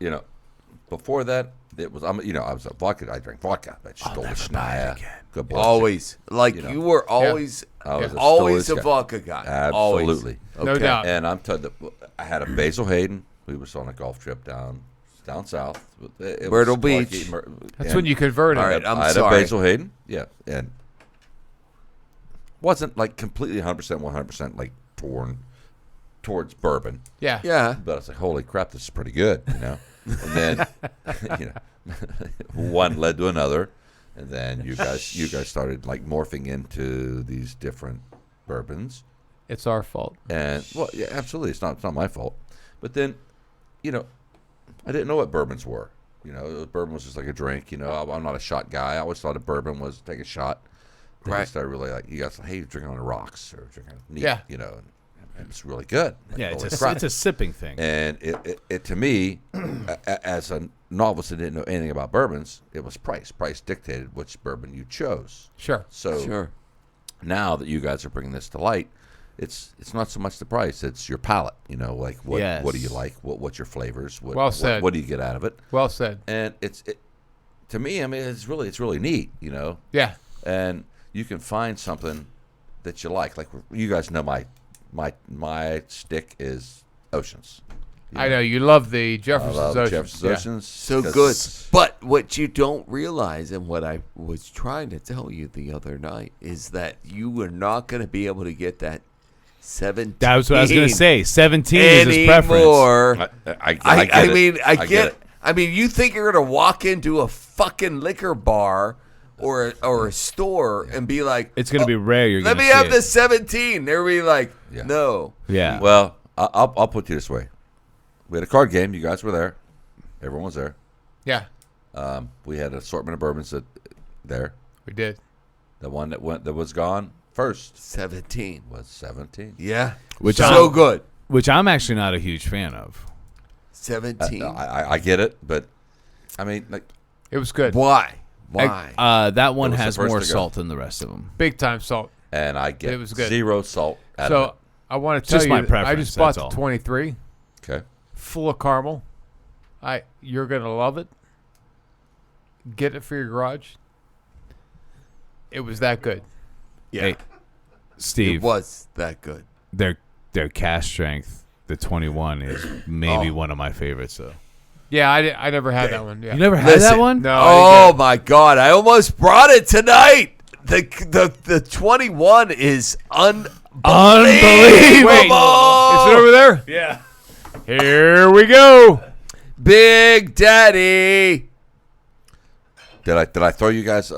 Before that, it was I was a vodka. I drank vodka. But Stolishная. Good bless you. Always. Like You know. you were always, I was a always a Stolish guy. vodka guy. Absolutely. Always. No Okay. doubt. And I'm telling you, I had a Basil Hayden. We was on a golf trip down south. It Myrtle was Beach. That's when you converted. All right, I'm I had sorry. a Basil Hayden. Yeah, and wasn't like completely 100% like torn towards bourbon. Yeah. Yeah. But I was like, holy crap, this is pretty good, And then, one led to another, and then you guys started like morphing into these different bourbons. It's our fault. And well, yeah, absolutely, it's not my fault. But then, I didn't know what bourbons were. Bourbon was just like a drink. I'm not a shot guy. I always thought a bourbon was take a shot. Then I Right. started really like you guys. Hey, you're drinking on the rocks or drinking neat. Yeah. And it's really good. Yeah, Holy it's crap. a sipping thing. And it to me, as a novice that didn't know anything about bourbons, it was price. Price dictated which bourbon you chose. Sure. So Sure. now that you guys are bringing this to light, it's not so much the price; it's your palate. Like what do you like? What's your flavors? Well said. What do you get out of it? Well said. And to me, I mean, it's really neat. Yeah. And you can find something that you like. Like you guys know, my stick is Oceans. I know you love the I Jefferson's love Ocean. Jefferson's Yeah. Oceans. So 'cause good. But what you don't realize, and what I was trying to tell you the other night, is that you are not going to be able to get that 17. That was what I was going to say. 17 is his preference. anymore. I get I it. mean, I get get. it. I mean, you think you're gonna walk into a fucking liquor bar or a store and be like, It's going to be rare. You're let going me to have the 17. They'll be like, Yeah. no. Yeah. Well, I'll put it this way: we had a card game. You guys were there. Everyone was there. Yeah. We had an assortment of bourbons there. We did. The one that was gone first 17. was 17. Yeah. Which so I'm- good. Which I'm actually not a huge fan of. 17. I get it, but I mean, like, It was good. Why? Why? That one was the has first more to go. salt than the rest of them. Big time salt. and I get It was good. 0 salt out of So I want to tell just you, my that I preference, just bought that's the all. 23, it. Okay. full of caramel. You're gonna love it. Get it for your garage. It was that good. yeah. Hey, It Steve, was that good. their cask strength, the 21, is maybe one of my favorites. Though Yeah, I never had that one. Yeah. you never had that Listen, one? No. Oh my God! I almost brought it tonight. The 21 is unbelievable. Wait, is it over there? Yeah. Here we go. Big Daddy. Did I throw you guys did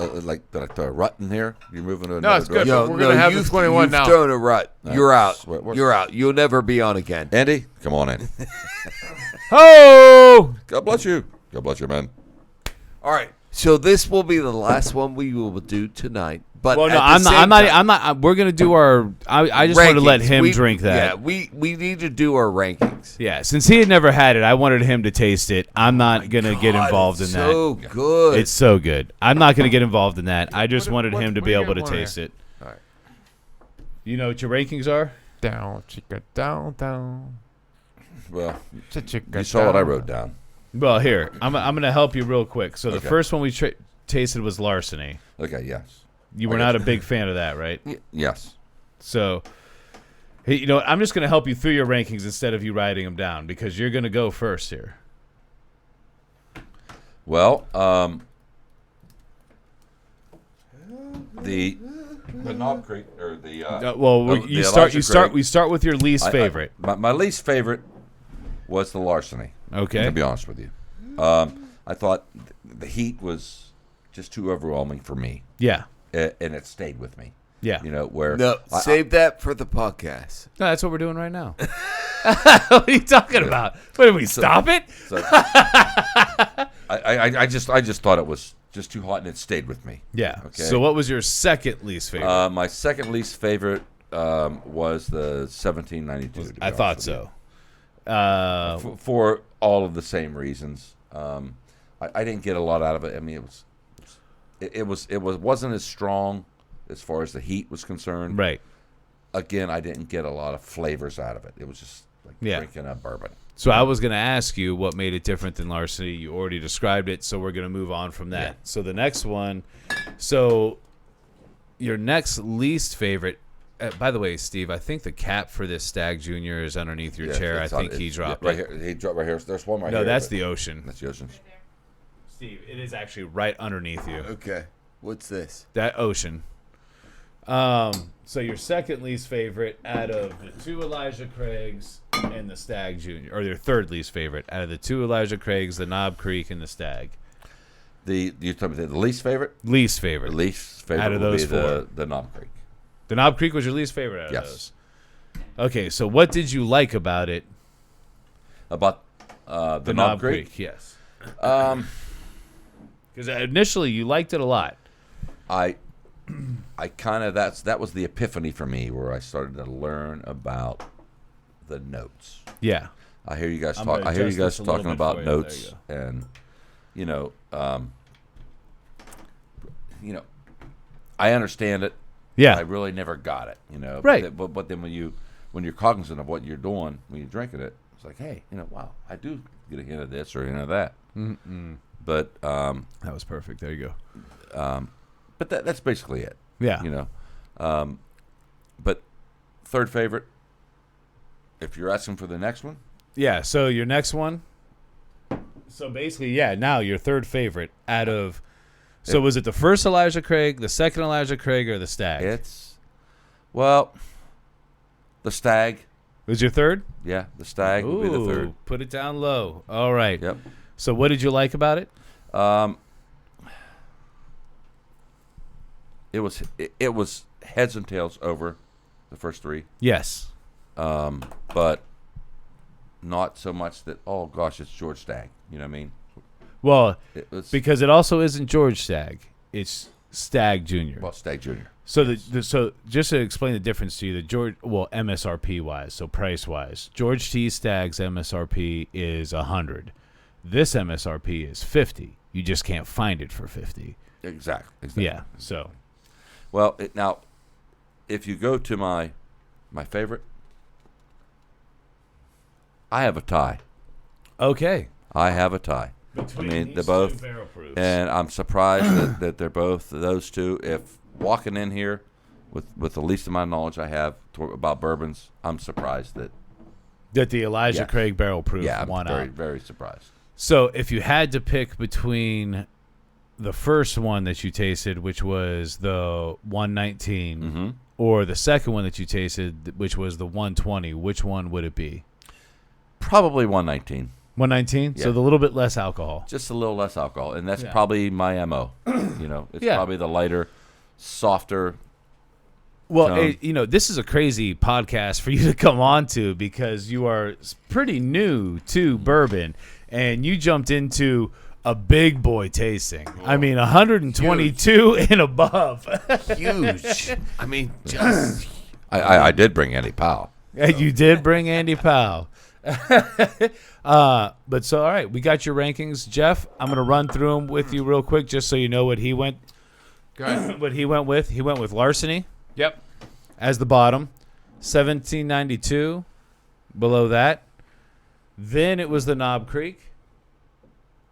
I throw a rut in here? You're moving to another it's good. direction? We're gonna have the 21 you've now. thrown a rut. You're out. What- You're out. You'll never be on again. Andy, come on in. Oh, God bless you. God bless you, man. All right. So this will be the last one we will do tonight. But Well, no, at the I'm not. same I'm not. time- I'm not. We're gonna do our. I just wanted to let rankings. him We- drink that. Yeah, we need to do our rankings. Yeah, since he had never had it, I wanted him to taste it. I'm not gonna get God, involved in it's that. So good. It's so good. I'm not gonna get involved in that. I just wanted what- him to what be do you able to want here? taste it. You know what your rankings are? Down, chica, down, down. Well, Chica, you saw what I down. wrote down. Well, here I'm going to help you real quick. So the Okay. first one we tasted was Larceny. Okay, yes. You were I got not a you. big fan of that, right? Yes. So, hey, you know what? I'm just going to help you through your rankings instead of you writing them down because you're going to go first here. Well, the Knob Creek or the You the start. Elijah You start. Craig, We start with your least favorite. my least favorite was the Larceny. Okay. To be honest with you, I thought the heat was just too overwhelming for me, Yeah. and it stayed with me. Yeah. You know where No, save that for the podcast. No, that's what we're doing right now. What are you talking about? What did we stop it? So, I just thought it was just too hot, and it stayed with me. Yeah. Okay. So what was your second least favorite? My second least favorite was the 1792. to be I honest thought with so. you. For all of the same reasons. I didn't get a lot out of it. I mean, it wasn't as strong as far as the heat was concerned. Right. Again, I didn't get a lot of flavors out of it. It was just like Yeah. drinking a bourbon. So I was going to ask you what made it different than Larceny. You already described it, so we're going to move on from that. Yeah. So the next one, so your next least favorite. By the way, Steve, I think the cap for this Stag Junior is underneath your Yeah, chair. I it's on- think he it's- dropped right it. here. He dropped right here. There's one right No, here. that's but- the ocean. That's the ocean. Right there. Steve, it is actually right underneath you. Okay. What's this? That ocean. So your second least favorite out of the two Elijah Craigs and the Stag Junior, or your third least favorite out of the two Elijah Craigs, the Knob Creek and the Stag. You told me the least favorite. Least favorite. The least favorite Out of would those be the Knob Creek. The Knob Creek was your least favorite out of Yes. those. Okay, so what did you like about it? About the Knob Creek. yes. Because initially you liked it a lot. I kind of that was the epiphany for me where I started to learn about the notes. Yeah. I hear you guys I'm talk. gonna I hear you adjust guys this a little talking bit about for you. There notes, and I understand it. Yeah. I really never got it. Right. But then when you're cognizant of what you're doing when you're drinking it, it's like, hey, wow, I do get a hint of this or a hint of that. But That was perfect. There you go. but that's basically it. Yeah. But third favorite, if you're asking for the next one, Yeah, so your next one. So basically, yeah, now your third favorite out of. So was it the first Elijah Craig, the second Elijah Craig, or the Stag? the Stag. Was your third? Yeah, the Stag would be the third. Put it down low. All right. Yep. So what did you like about it? It was heads and tails over the first three, Yes. but not so much that, oh gosh, it's George Stagg. You know what I mean? Well, It was because it also isn't George Stag. It's Stag Junior. well, Stag Junior. So so just to explain the difference to you, MSRP wise, so price wise, George T. Stagg's MSRP is 100. This MSRP is 50. You just can't find it for 50. Exactly. Yeah. So Well, now, if you go to my favorite, I have a tie. okay. I have a tie. Between they're both, barrel proofs. and I'm surprised that they're both those two. If walking in here with the least amount of knowledge I have about bourbons, I'm surprised that. that the Elijah Yeah. Craig barrel proof Yeah, I'm won very out. very surprised. So if you had to pick between the first one that you tasted, which was the 119, Mm-hmm. or the second one that you tasted, which was the 120, which one would it be? Probably 119. 119? So Yeah. the little bit less alcohol. Just a little less alcohol, and that's Yeah. probably my MO. It's Yeah. probably the lighter, softer. Well, tone. this is a crazy podcast for you to come on to because you are pretty new to bourbon, and you jumped into a big boy tasting. I mean, 122 and above. Huge. I mean, just I did bring Andy Powell. You did bring Andy Powell. But so, all right, we got your rankings, Jeff. I'm going to run through them with you real quick just so you know what he went Go ahead. what he went with. He went with Larceny. Yep. as the bottom. 1792 below that. Then it was the Knob Creek.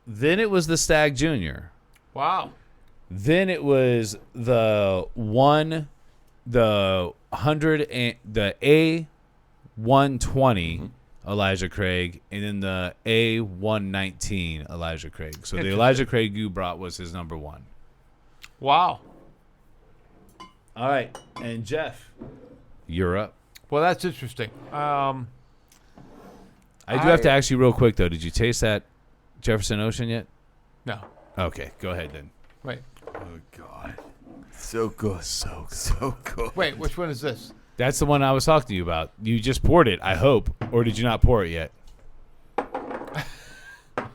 Then it was the Stag Junior. Wow. Then it was the 120 Elijah Craig, and then the A119 Elijah Craig. So the Elijah Craig you brought was his number 1. Wow. All right, and Jeff, you're up. Well, that's interesting. I do have to ask you real quick though. Did you taste that Jefferson Ocean yet? No. Okay, go ahead then. Wait. Oh God, so good, so good. Wait, which one is this? That's the one I was talking to you about. You just poured it, I hope, or did you not pour it yet?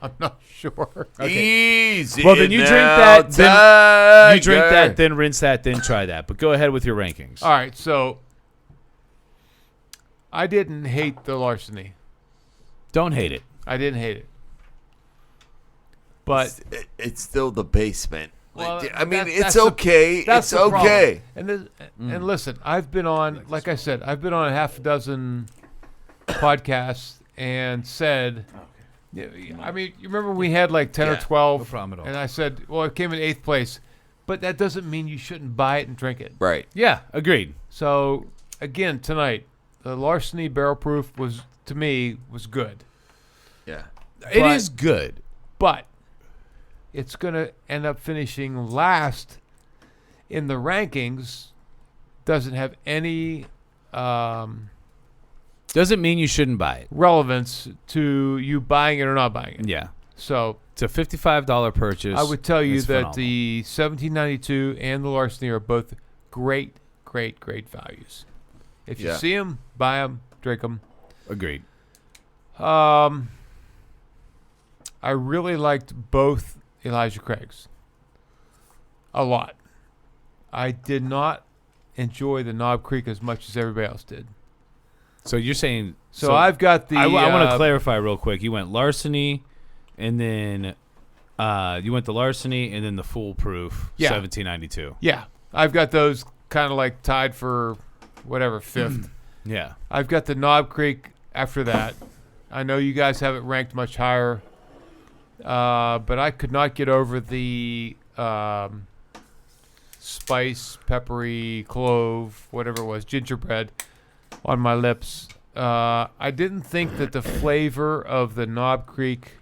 I'm not sure. Easy. Well, then you drink now, that. Then you drink Tiger. that. Then rinse that. Then try that. But go ahead with your rankings. All right, so I didn't hate the Larceny. Don't hate it. I didn't hate it. But It's still the basement. Well, I mean, that's it's the- okay. that's It's the problem. okay. And listen, I've been on, like I said, I've been on a half a dozen podcasts and said, I mean, you remember we had like 10 or 12, no problem at all. and I said, well, it came in 8th place, but that doesn't mean you shouldn't buy it and drink it. Right. Yeah, agreed. So again, tonight, the Larceny Barrel Proof was, to me, was good, Yeah. It But- is good. but it's going to end up finishing last in the rankings. Doesn't have any Doesn't mean you shouldn't buy it. relevance to you buying it or not buying it. Yeah, So it's a $55 purchase. I would tell you It's that phenomenal. the 1792 and the Larceny are both great, great, great values. If you Yeah. see them, buy them, drink them. Agreed. I really liked both Elijah Craigs a lot. I did not enjoy the Knob Creek as much as everybody else did. So you're saying So I've got the. I want to clarify real quick. You went Larceny, and then you went the Larceny, and then the Foolproof 1792. Yeah, I've got those kind of like tied for whatever 5th. Yeah. I've got the Knob Creek after that. I know you guys have it ranked much higher, but I could not get over the spice, peppery, clove, whatever it was, gingerbread on my lips. I didn't think that the flavor of the Knob Creek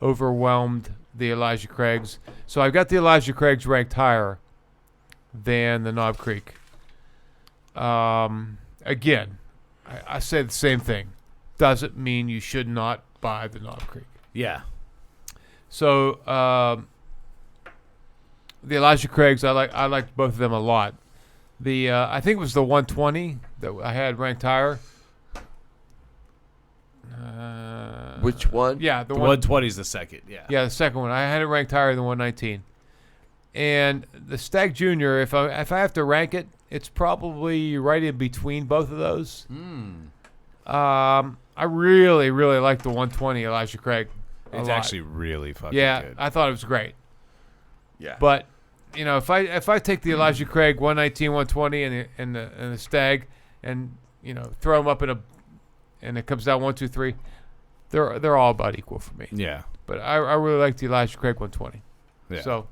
overwhelmed the Elijah Craigs. So I've got the Elijah Craigs ranked higher than the Knob Creek. Again, I say the same thing. Doesn't mean you should not buy the Knob Creek. Yeah. So the Elijah Craigs, I liked both of them a lot. The I think it was the 120 that I had ranked higher. Which one? Yeah, The 120 is the second. Yeah. Yeah, the second one. I had it ranked higher than 119. And the Stag Junior, if I have to rank it, it's probably right in between both of those. I really, really like the 120 Elijah Craig. It's actually really fucking yeah, good. I thought it was great. Yeah. But you know, if I take the Elijah Craig 119, 120, and the Stag, and you know, throw them up and it comes down 1, 2, 3, they're all about equal for me. Yeah. But I really like the Elijah Craig 120. Yeah. So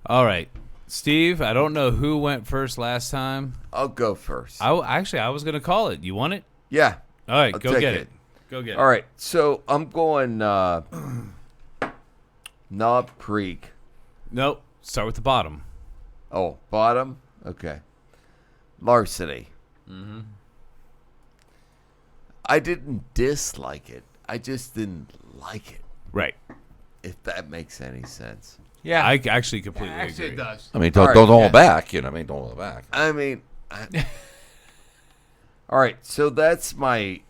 All right. Steve, I don't know who went first last time. I'll go first. I was going to call it. You want it? Yeah. All right, I'll go take get it. it. Go get All it. right. So I'm going Knob Creek. Nope. Start with the bottom. Oh, bottom? Okay. Larceny. Mm-hmm. I didn't dislike it. I just didn't like it, Right. if that makes any sense. yeah, I actually completely actually agree. it does. I mean, All don't right, hold yeah. it back. You know, I mean, don't hold it back. I mean, all right. So that's my,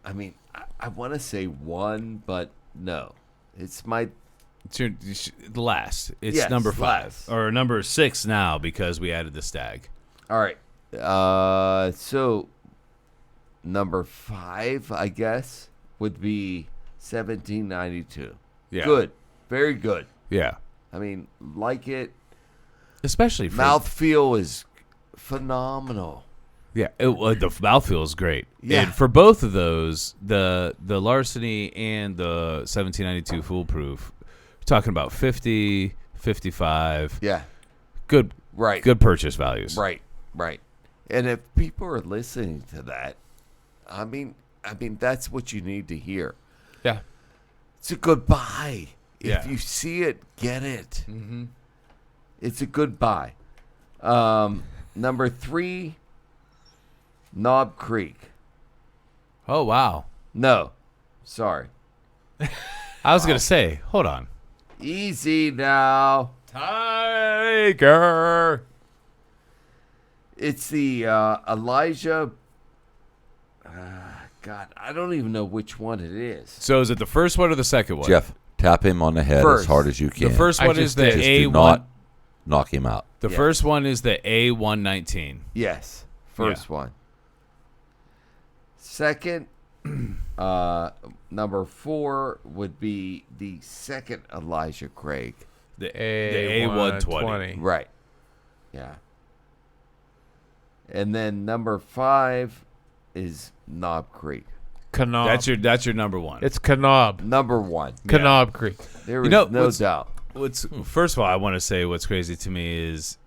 I want to say 1, but no. It's my, It's the last. It's Yes, number 5. last. Or number 6 now because we added the Stag. all right. So number 5, I guess, would be 1792. Yeah. Good. Very good. Yeah. I mean, like it. Especially for Mouthfeel is phenomenal. Yeah, the mouthfeel is great. Yeah. And for both of those, the Larceny and the 1792 Foolproof, we're talking about 50, 55. Yeah. Good, Right. good purchase values. Right. And if people are listening to that, I mean, that's what you need to hear. Yeah. It's a good buy. Yeah. If you see it, get it. Mm-hmm. It's a good buy. Number 3, Knob Creek. Oh, wow. No, sorry. I was going to say, hold on. Easy now. Tiger. It's the Elijah. God, I don't even know which one it is. So is it the first one or the second one? Jeff, tap him on the head First. as hard as you can. The first I one just is the did. Just A1. do not knock him out. The Yeah. first one is the A119. Yes, first one. Second, number 4 would be the second Elijah Craig. The A120. Right. Yeah. And then number 5 is Knob Creek. Knob. That's your number one. It's Knob. Number 1. Knob Creek. There is know, no what's- doubt. First of all, I want to say what's crazy to me is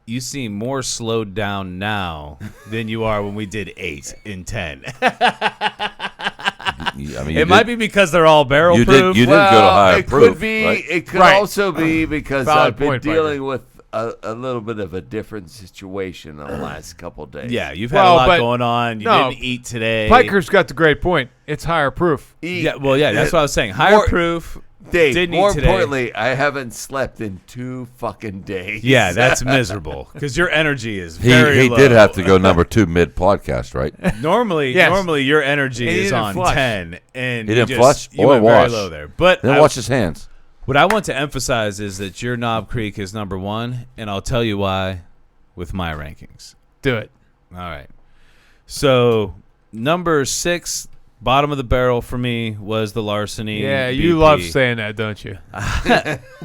you seem more slowed down now than you are when we did 8 and 10. I mean, It might be because they're all barrel you proof. didn't go to higher it proof, could be. right? It could Right. also be because Valid I've been point, Piker. dealing with a little bit of a different situation in the last couple days. Yeah, you've had Well, a lot but- going on. You no, didn't eat today. Piker's got the great point. It's higher proof. Yeah, well, yeah, that's what I was saying. Higher More- proof. Dave, Didn't more eat today. importantly, I haven't slept in 2 fucking days. Yeah, that's miserable because your energy is He very low. did have to go number 2 mid podcast, right? Normally, Yes. normally your energy And he is didn't on flush. 10, and He you didn't flush You or went wash. very low there. But Then wash his hands. what I want to emphasize is that your Knob Creek is number 1, and I'll tell you why with my rankings. Do it. All right. So number 6, bottom of the barrel for me was the Larceny. Yeah, you BP. love saying that, don't you?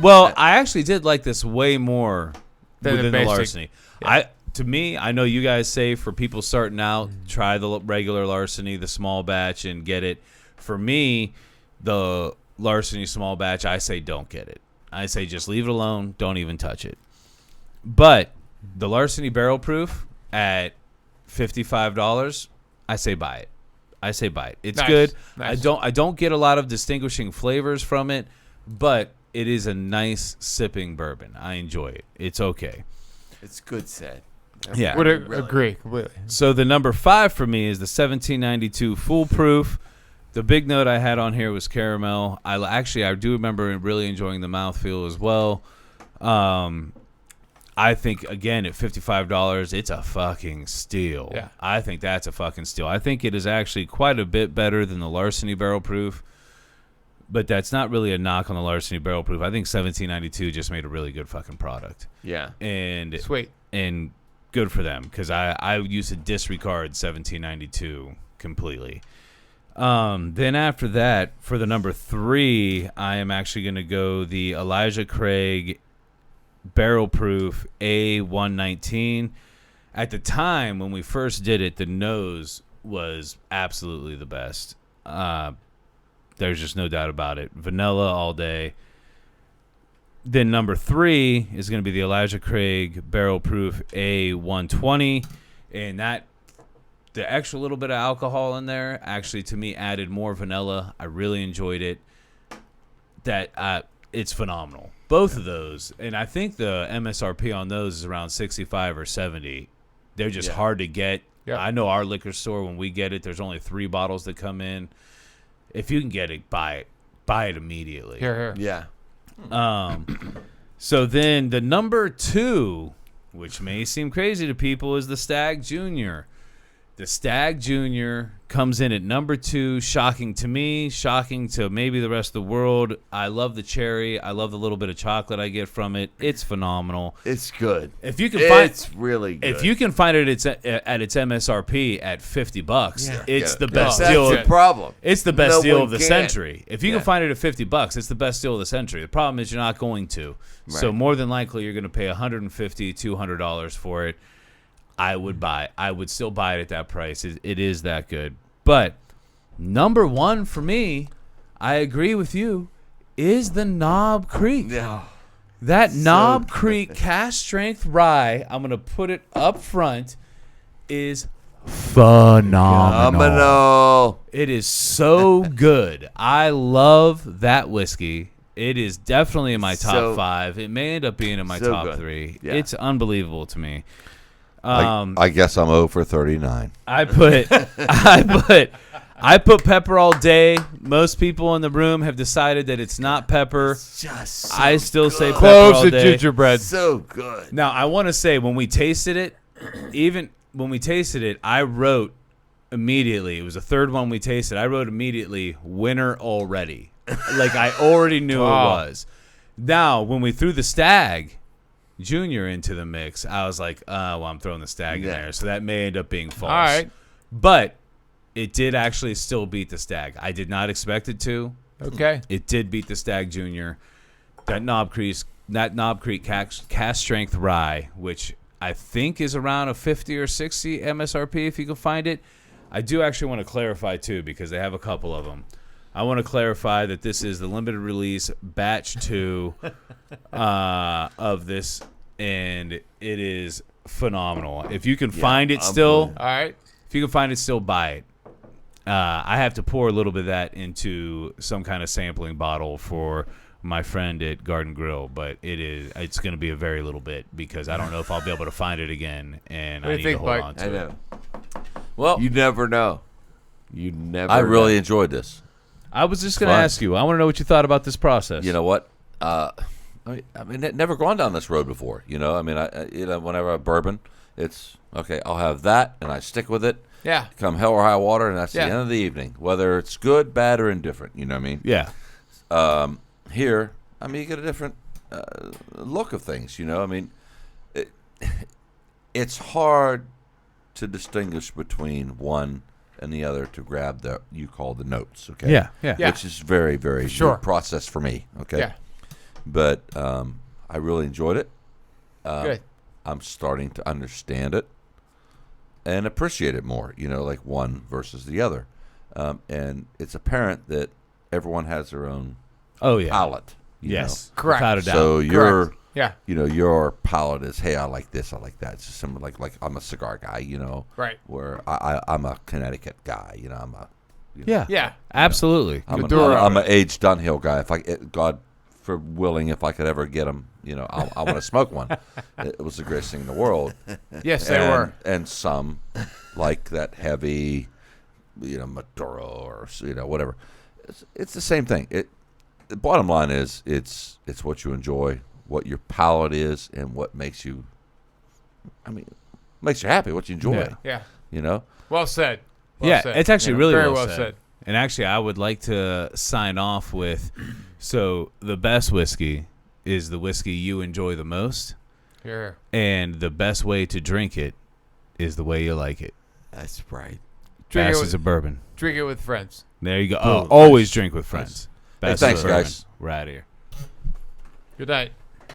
Well, I actually did like this way more Than the within the basic. Larceny. To me, I know you guys say for people starting out, try the regular Larceny, the small batch, and get it. For me, the Larceny small batch, I say don't get it. I say just leave it alone. Don't even touch it. But the Larceny barrel proof at $55, I say buy it. It's Nice. good. Nice. I don't get a lot of distinguishing flavors from it, but it is a nice sipping bourbon. I enjoy it. It's okay. It's good said. Yeah. Would Really. agree completely. So the number 5 for me is the 1792 Foolproof. The big note I had on here was caramel. I do remember really enjoying the mouthfeel as well. I think, again, at $55, it's a fucking steal. Yeah. I think that's a fucking steal. I think it is actually quite a bit better than the Larceny Barrel Proof, but that's not really a knock on the Larceny Barrel Proof. I think 1792 just made a really good fucking product. Yeah. And Sweet. and good for them because I used to disregard 1792 completely. Then after that, for the number 3, I am actually going to go the Elijah Craig Barrel Proof A119. At the time when we first did it, the nose was absolutely the best. There's just no doubt about it. Vanilla all day. Then number 3 is going to be the Elijah Craig Barrel Proof A120, and that the extra little bit of alcohol in there actually to me added more vanilla. I really enjoyed it. It's phenomenal. Both of those, and I think the MSRP on those is around 65 or 70. They're just hard to get. Yeah. I know our liquor store, when we get it, there's only 3 bottles that come in. If you can get it, buy it. Buy it immediately. Here. Yeah. So then the number 2, which may seem crazy to people, is the Stag Junior. The Stag Junior comes in at number 2, shocking to me, shocking to maybe the rest of the world. I love the cherry. I love the little bit of chocolate I get from it. It's phenomenal. It's good. If you can find It's really good. if you can find it at its MSRP at $50, it's the best That's deal. the problem. It's the best No deal one of the can. century. If you Yeah. can find it at $50, it's the best deal of the century. The problem is you're not going to. So Right. more than likely you're going to pay $150, $200 for it. I would buy. I would still buy it at that price. It is that good. But number one for me, I agree with you, is the Knob Creek. Yeah. That Knob Creek cask strength rye, I'm going to put it up front, is phenomenal. It is so good. I love that whiskey. It is definitely in my top 5. It may end up being in my top good. 3. Yeah. It's unbelievable to me. I guess I'm 0 for 39. I put pepper all day. Most people in the room have decided that it's not pepper. Just I still say pepper Cloves all and day. gingerbread. so good. Now, I want to say when we tasted it, even when we tasted it, I wrote immediately. It was the third one we tasted. I wrote immediately, winner already. Like I already knew it was. Now, when we threw the Stag Junior into the mix, I was like, well, I'm throwing the Stag in there. So that may end up being false. All right. But it did actually still beat the Stag. I did not expect it to. Okay. It did beat the Stag Junior. That Knob Creek cask strength rye, which I think is around a 50 or 60 MSRP if you can find it. I do actually want to clarify too because they have a couple of them. I want to clarify that this is the limited release batch 2 of this, and it is phenomenal. If you can find it still, All right. if you can find it still, buy it. I have to pour a little bit of that into some kind of sampling bottle for my friend at Garden Grill, but it's going to be a very little bit because I don't know if I'll be able to find it again, and What do I you need think, to hold Mike? on I to it. know. Well, You never know. You never I really know. enjoyed this. I was just going to Fun. ask you. I want to know what you thought about this process. You know what? I mean, never gone down this road before. I mean, whenever I have bourbon, it's okay. I'll have that, and I stick with it. Yeah. Come hell or high water, and that's Yeah. the end of the evening. Whether it's good, bad, or indifferent. You know what I mean? Yeah. Here, I mean, you get a different look of things. I mean, it's hard to distinguish between one and the other to grab you call the notes. Okay. Yeah. Which is very, very sure. new process for me. Okay. Yeah. But I really enjoyed it. Good. I'm starting to understand it and appreciate it more, like one versus the other. And it's apparent that everyone has their own Oh, yeah. palate. Yes. Correct. Without a doubt. So Yeah. your palate is, hey, I like this, I like that. It's just similar, like I'm a cigar guy, Right. where I'm a Connecticut guy, I'm a Yeah. Yeah. Absolutely. I'm an aged Dunhill guy. God willing, if I could ever get them, I want to smoke one. It was the greatest thing in the world. Yes, they were. And some like that heavy, Maduro or whatever. It's the same thing. The bottom line is it's what you enjoy, what your palate is, and what makes you. I mean, makes you happy. What you enjoy. Yeah. Well said. Well Yeah, said. it's actually really very well said. And actually, I would like to sign off with, so the best whiskey is the whiskey you enjoy the most, Here. and the best way to drink it is the way you like it. That's right. Drink Fast it, as a bourbon. drink it with friends. There you go. Boom. Oh, always drink with friends. Hey, Fast as a thanks, bourbon. guys. We're out of here. Good night.